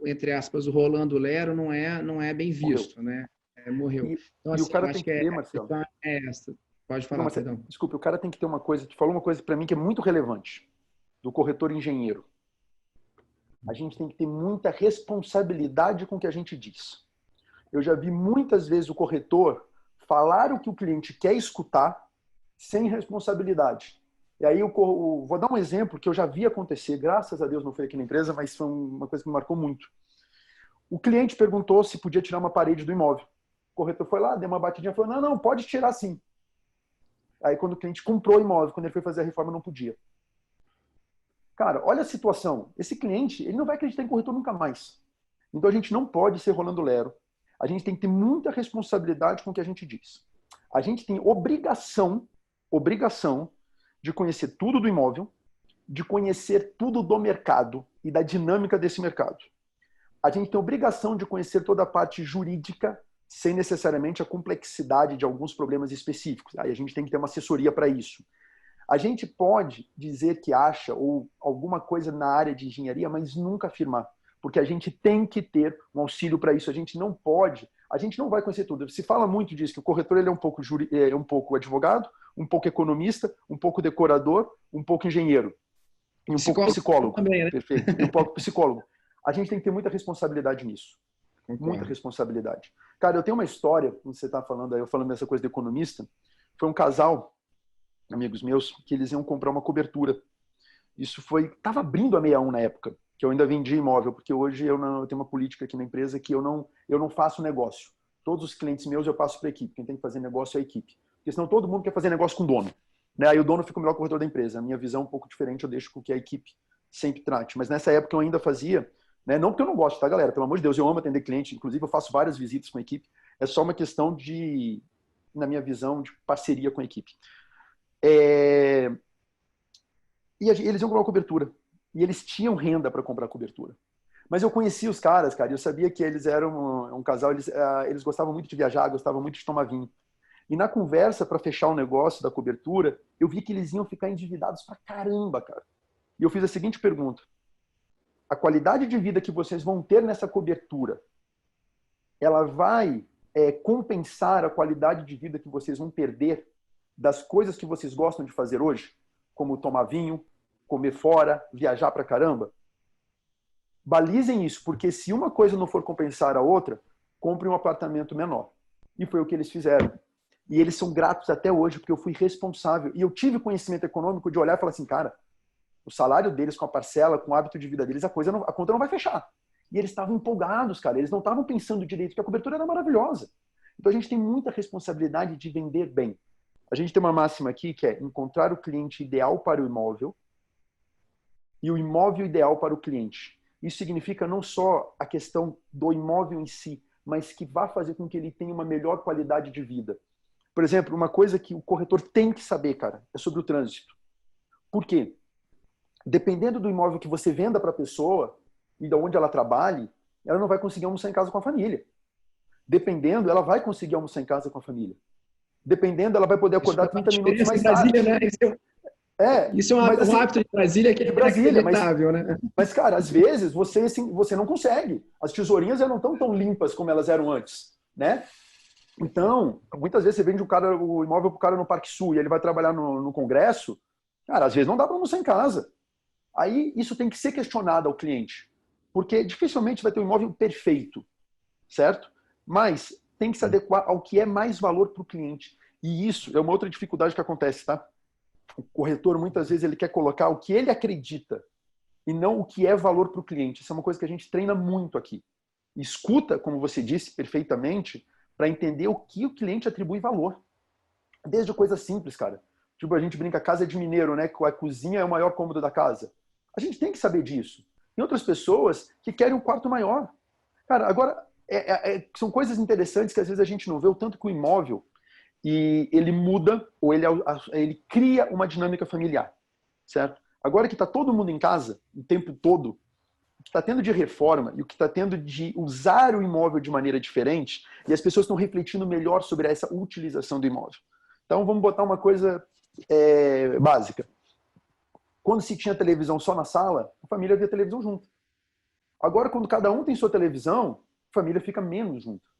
entre aspas, o Rolando Lero não é bem visto, né? Morreu. Então, assim, o cara eu tem acho que que ter, Marcelo. essa. Pode falar, perdão. Desculpe, o cara tem que ter uma coisa, tu falou uma coisa para mim que é muito relevante, do corretor engenheiro. A gente tem que ter muita responsabilidade com o que a gente diz. Eu já vi muitas vezes o corretor falar o que o cliente quer escutar sem responsabilidade. E aí vou dar um exemplo que eu já vi acontecer, graças a Deus não foi aqui na empresa, mas foi uma coisa que me marcou muito. O cliente perguntou se podia tirar uma parede do imóvel. O corretor foi lá, deu uma batidinha e falou: não, pode tirar sim. Aí quando o cliente comprou o imóvel, quando ele foi fazer a reforma, não podia. Cara, olha a situação. Esse cliente, ele não vai acreditar em corretor nunca mais. Então a gente não pode ser Rolando Lero. A gente tem que ter muita responsabilidade com o que a gente diz. A gente tem obrigação de conhecer tudo do imóvel, de conhecer tudo do mercado e da dinâmica desse mercado. A gente tem obrigação de conhecer toda a parte jurídica, sem necessariamente a complexidade de alguns problemas específicos. Aí a gente tem que ter uma assessoria para isso. A gente pode dizer que acha ou alguma coisa na área de engenharia, mas nunca afirmar, porque a gente tem que ter um auxílio para isso. A gente não pode, a gente não vai conhecer tudo. Se fala muito disso, que o corretor ele é um pouco advogado, um pouco economista, um pouco decorador, um pouco engenheiro e um pouco psicólogo. Também, né? Perfeito. E um pouco psicólogo. A gente tem que ter muita responsabilidade nisso. Muita responsabilidade. Cara, eu tenho uma história, como você está falando aí, eu falando dessa coisa de economista, foi um casal, amigos meus, que eles iam comprar uma cobertura. Isso foi, estava abrindo a 61 na época, que eu ainda vendia imóvel, porque hoje eu tenho uma política aqui na empresa que eu não faço negócio. Todos os clientes meus eu passo para a equipe. Quem tem que fazer negócio é a equipe. Porque senão todo mundo quer fazer negócio com o dono. Né? Aí o dono fica o melhor corretor da empresa. A minha visão é um pouco diferente, eu deixo com que a equipe sempre trate. Mas nessa época eu ainda fazia, né? Não porque eu não gosto, tá, galera? Pelo amor de Deus, eu amo atender cliente. Inclusive eu faço várias visitas com a equipe. É só uma questão de, na minha visão, de parceria com a equipe. E eles iam comprar cobertura. E eles tinham renda para comprar cobertura. Mas eu conhecia os caras, cara, e eu sabia que eles eram um casal, eles gostavam muito de viajar, gostavam muito de tomar vinho. E na conversa para fechar o negócio da cobertura, eu vi que eles iam ficar endividados pra caramba, cara. E eu fiz a seguinte pergunta: a qualidade de vida que vocês vão ter nessa cobertura, ela vai compensar a qualidade de vida que vocês vão perder das coisas que vocês gostam de fazer hoje? Como tomar vinho, comer fora, viajar pra caramba? Balizem isso, porque se uma coisa não for compensar a outra, compre um apartamento menor. E foi o que eles fizeram. E eles são gratos até hoje, porque eu fui responsável. E eu tive conhecimento econômico de olhar e falar assim, cara, o salário deles com a parcela, com o hábito de vida deles, a conta não vai fechar. E eles estavam empolgados, cara. Eles não estavam pensando direito, porque a cobertura era maravilhosa. Então a gente tem muita responsabilidade de vender bem. A gente tem uma máxima aqui que é encontrar o cliente ideal para o imóvel e o imóvel ideal para o cliente. Isso significa não só a questão do imóvel em si, mas que vai fazer com que ele tenha uma melhor qualidade de vida. Por exemplo, uma coisa que o corretor tem que saber, cara, é sobre o trânsito. Por quê? Dependendo do imóvel que você venda para a pessoa e de onde ela trabalhe, ela não vai conseguir almoçar em casa com a família. Dependendo, ela vai conseguir almoçar em casa com a família. Dependendo, ela vai poder acordar 30 minutos mais tarde. Né? Isso é um hábito de Brasília que é inacreditável, né? Mas, cara, às vezes você não consegue. As tesourinhas já não estão tão limpas como elas eram antes, né? Então, muitas vezes você vende o imóvel para o cara no Parque Sul e ele vai trabalhar no Congresso, cara, às vezes não dá para almoçar em casa. Aí isso tem que ser questionado ao cliente, porque dificilmente vai ter um imóvel perfeito, certo? Mas tem que se adequar ao que é mais valor para o cliente. E isso é uma outra dificuldade que acontece, tá? O corretor, muitas vezes, ele quer colocar o que ele acredita e não o que é valor para o cliente. Isso é uma coisa que a gente treina muito aqui. Escuta, como você disse perfeitamente, para entender o que o cliente atribui valor. Desde coisas simples, cara. Tipo, a gente brinca, casa de mineiro, né? Que a cozinha é o maior cômodo da casa. A gente tem que saber disso. Tem outras pessoas que querem um quarto maior. Cara, agora, são coisas interessantes que às vezes a gente não vê, o tanto que o imóvel e ele muda ou ele cria uma dinâmica familiar, certo? Agora que está todo mundo em casa o tempo todo, o que está tendo de reforma e o que está tendo de usar o imóvel de maneira diferente, e as pessoas estão refletindo melhor sobre essa utilização do imóvel. Então vamos botar uma coisa básica. Quando se tinha televisão só na sala, a família via televisão junto. Agora, quando cada um tem sua televisão, a família fica menos junto.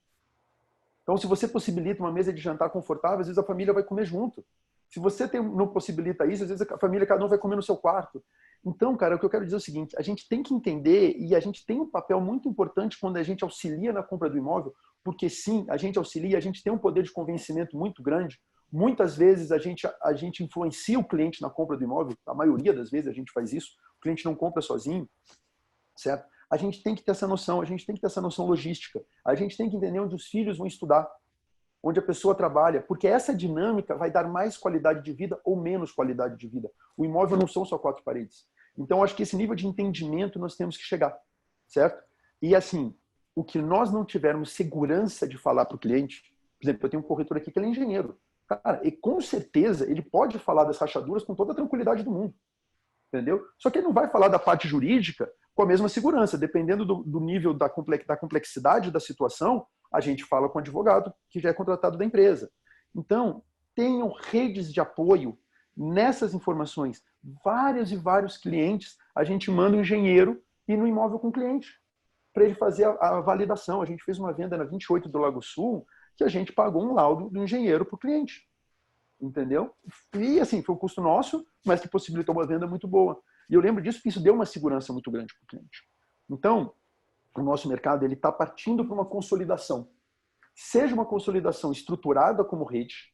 Então, se você possibilita uma mesa de jantar confortável, às vezes a família vai comer junto. Se você não possibilita isso, às vezes a família, cada um vai comer no seu quarto. Então, cara, o que eu quero dizer é o seguinte, a gente tem que entender e a gente tem um papel muito importante quando a gente auxilia na compra do imóvel, porque sim, a gente auxilia, a gente tem um poder de convencimento muito grande. Muitas vezes a gente influencia o cliente na compra do imóvel, a maioria das vezes a gente faz isso, o cliente não compra sozinho, certo? A gente tem que ter essa noção, a gente tem que ter essa noção logística. A gente tem que entender onde os filhos vão estudar. onde a pessoa trabalha, porque essa dinâmica vai dar mais qualidade de vida ou menos qualidade de vida. O imóvel não são só 4 paredes. Então, acho que esse nível de entendimento nós temos que chegar, certo? E assim, o que nós não tivermos segurança de falar para o cliente, por exemplo, eu tenho um corretor aqui que ele é engenheiro. Cara, e com certeza ele pode falar das rachaduras com toda a tranquilidade do mundo. Entendeu? Só que ele não vai falar da parte jurídica com a mesma segurança. Dependendo do nível da complexidade da situação, a gente fala com o advogado que já é contratado da empresa. Então, tenham redes de apoio nessas informações. Vários e vários clientes, a gente manda um engenheiro ir no imóvel com o cliente para ele fazer a validação. A gente fez uma venda na 28 do Lago Sul que a gente pagou um laudo do engenheiro para o cliente. Entendeu? E assim, foi um custo nosso, mas que possibilitou uma venda muito boa. E eu lembro disso que isso deu uma segurança muito grande para o cliente. Então, o nosso mercado ele está partindo para uma consolidação. Seja uma consolidação estruturada como rede,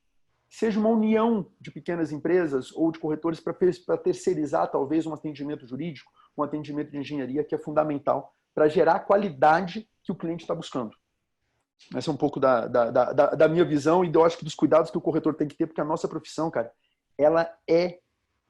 seja uma união de pequenas empresas ou de corretores para terceirizar talvez um atendimento jurídico, um atendimento de engenharia que é fundamental para gerar a qualidade que o cliente está buscando. Essa é um pouco da minha visão e eu acho que dos cuidados que o corretor tem que ter, porque a nossa profissão, cara, ela é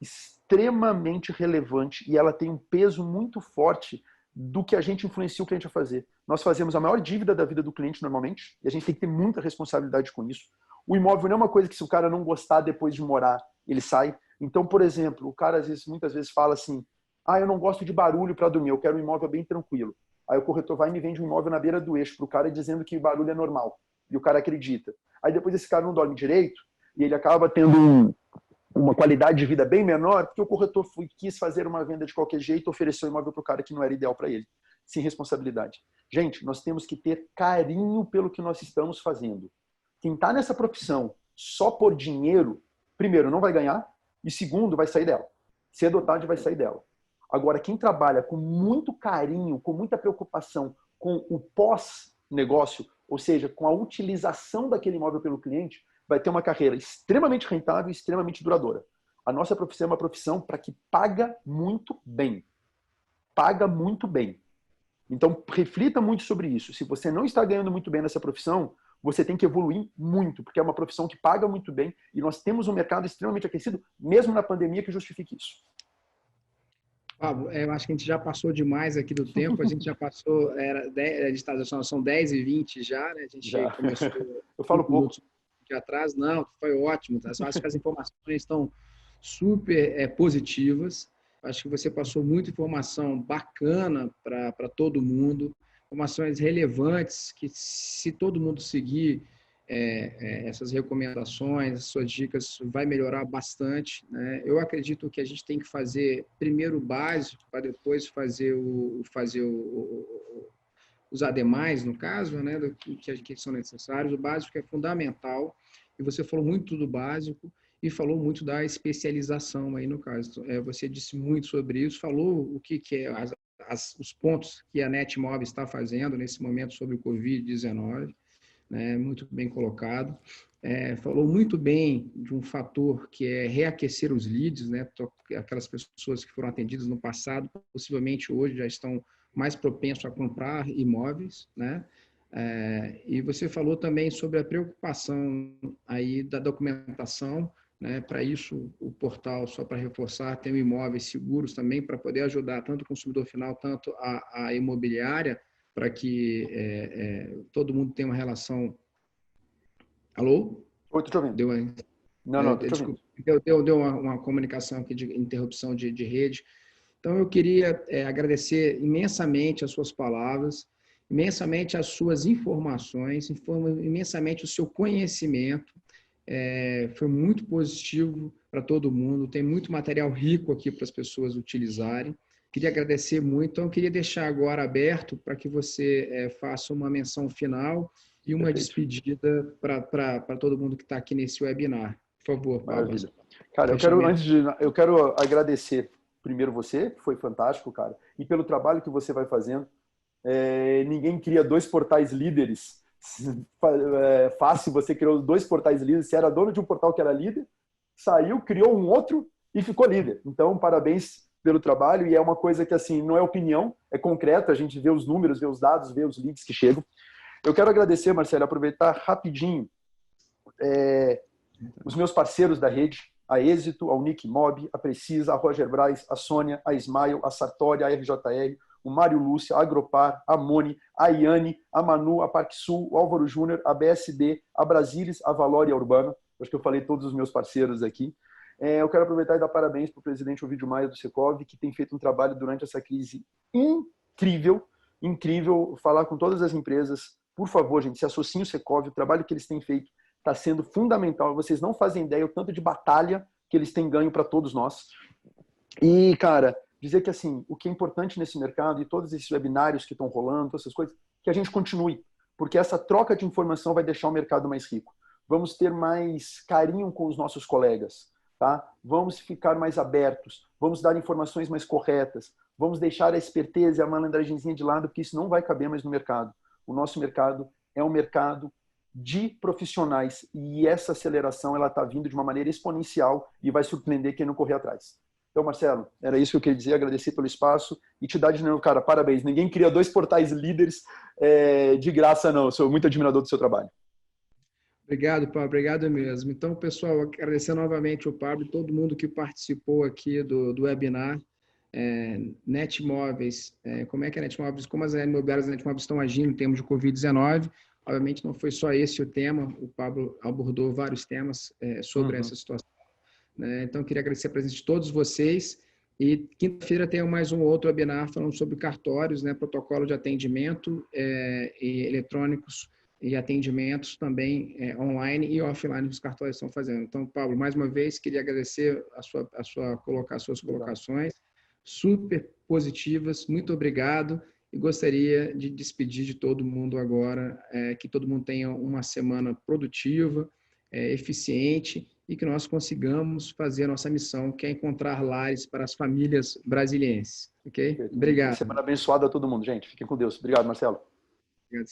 extremamente relevante e ela tem um peso muito forte do que a gente influencia o cliente a fazer. Nós fazemos a maior dívida da vida do cliente normalmente e a gente tem que ter muita responsabilidade com isso. O imóvel não é uma coisa que se o cara não gostar depois de morar, ele sai. Então, por exemplo, o cara muitas vezes fala assim, eu não gosto de barulho para dormir, eu quero um imóvel bem tranquilo. Aí o corretor vai e me vende um imóvel na beira do eixo para o cara dizendo que o barulho é normal. E o cara acredita. Aí depois esse cara não dorme direito e ele acaba tendo uma qualidade de vida bem menor porque o corretor quis fazer uma venda de qualquer jeito, ofereceu o imóvel para o cara que não era ideal para ele. Sem responsabilidade. Gente, nós temos que ter carinho pelo que nós estamos fazendo. Quem está nessa profissão só por dinheiro, primeiro, não vai ganhar e segundo, vai sair dela. Cedo ou tarde vai sair dela. Agora, quem trabalha com muito carinho, com muita preocupação com o pós-negócio, ou seja, com a utilização daquele imóvel pelo cliente, vai ter uma carreira extremamente rentável e extremamente duradoura. A nossa profissão é uma profissão para que paga muito bem. Paga muito bem. Então, reflita muito sobre isso. Se você não está ganhando muito bem nessa profissão, você tem que evoluir muito, porque é uma profissão que paga muito bem e nós temos um mercado extremamente aquecido, mesmo na pandemia, que justifique isso. Pablo, eu acho que a gente já passou demais aqui do tempo, a gente já passou, são 10h20 já, né? A gente já começou eu falo pouco aqui atrás, não, foi ótimo, tá? Eu acho que as informações estão super positivas, acho que você passou muita informação bacana para todo mundo, informações relevantes que se todo mundo seguir essas recomendações, as suas dicas, vai melhorar bastante, né? Eu acredito que a gente tem que fazer primeiro o básico, para depois fazer os ademais, no caso, né, que são necessários. O básico é fundamental, e você falou muito do básico e falou muito da especialização aí no caso. Você disse muito sobre isso, falou o que é os pontos que a Netmob está fazendo nesse momento sobre o Covid-19, né, muito bem colocado. Falou muito bem de um fator que é reaquecer os leads, né, aquelas pessoas que foram atendidas no passado, possivelmente hoje já estão mais propensos a comprar imóveis, né? E você falou também sobre a preocupação aí da documentação, né? Para isso o portal, só para reforçar, tem imóveis seguros também para poder ajudar tanto o consumidor final, tanto a imobiliária, para que todo mundo tenha uma relação. Alô? Oi, tô te ouvindo. Não, tô te ouvindo. Deu uma comunicação aqui de interrupção de rede. Então, eu queria agradecer imensamente as suas palavras, imensamente as suas informações, imensamente o seu conhecimento. Foi muito positivo para todo mundo, tem muito material rico aqui para as pessoas utilizarem. Queria agradecer muito, então eu queria deixar agora aberto para que você faça uma menção final e uma despedida para todo mundo que está aqui nesse webinar. Por favor, Pablo. Maravilha. Cara, eu quero agradecer primeiro você, que foi fantástico, cara, e pelo trabalho que você vai fazendo. Ninguém cria 2 portais líderes. Fácil, você criou 2 portais líderes. Você era dono de um portal que era líder, saiu, criou um outro e ficou líder. Então, parabéns pelo trabalho. E é uma coisa que, assim, não é opinião, é concreto. A gente vê os números, vê os dados, vê os leads que chegam. Eu quero agradecer, Marcelo, aproveitar rapidinho os meus parceiros da rede, a Êxito, a Unique Mob, a Precisa, a Roger Braz, a Sônia, a Smile, a Sartori, a RJR, o Mário Lúcia, a Agropar, a Moni, a Iane, a Manu, a Parque Sul, o Álvaro Júnior, a BSB, a Brasilis, a Valor e a Urbana. Acho que eu falei todos os meus parceiros aqui. Eu quero aproveitar e dar parabéns para o presidente Ovidio Maia do Secov, que tem feito um trabalho durante essa crise incrível, incrível. Falar com todas as empresas, por favor, gente, se associem ao Secov, o trabalho que eles têm feito está sendo fundamental. Vocês não fazem ideia o tanto de batalha que eles têm ganho para todos nós. E, cara, dizer que assim, o que é importante nesse mercado e todos esses webinários que estão rolando, todas essas coisas, que a gente continue, porque essa troca de informação vai deixar o mercado mais rico. Vamos ter mais carinho com os nossos colegas, tá? Vamos ficar mais abertos, vamos dar informações mais corretas, vamos deixar a esperteza e a malandragenzinha de lado, porque isso não vai caber mais no mercado. O nosso mercado é um mercado de profissionais e essa aceleração ela está vindo de uma maneira exponencial e vai surpreender quem não correr atrás. Então, Marcelo, era isso que eu queria dizer, agradecer pelo espaço e te dar de novo, cara, parabéns. Ninguém cria 2 portais líderes de graça, não. Eu sou muito admirador do seu trabalho. Obrigado, Pablo. Obrigado mesmo. Então, pessoal, agradecer novamente ao Pablo e todo mundo que participou aqui do webinar. Netmóveis, como é que a Netmóveis, como as imobiliárias da Netmóveis estão agindo em termos de Covid-19. Obviamente, não foi só esse o tema, o Pablo abordou vários temas sobre essa situação. Então, queria agradecer a presença de todos vocês. E quinta-feira tem mais um outro webinar falando sobre cartórios, protocolo de atendimento e eletrônicos e atendimentos também online e offline que os cartórios estão fazendo. Então, Pablo, mais uma vez, queria agradecer as suas colocações super positivas. Muito obrigado. E gostaria de despedir de todo mundo agora, que todo mundo tenha uma semana produtiva, eficiente e que nós consigamos fazer a nossa missão, que é encontrar lares para as famílias brasilienses. Ok? Obrigado. Semana abençoada a todo mundo, gente. Fiquem com Deus. Obrigado, Marcelo. Obrigado,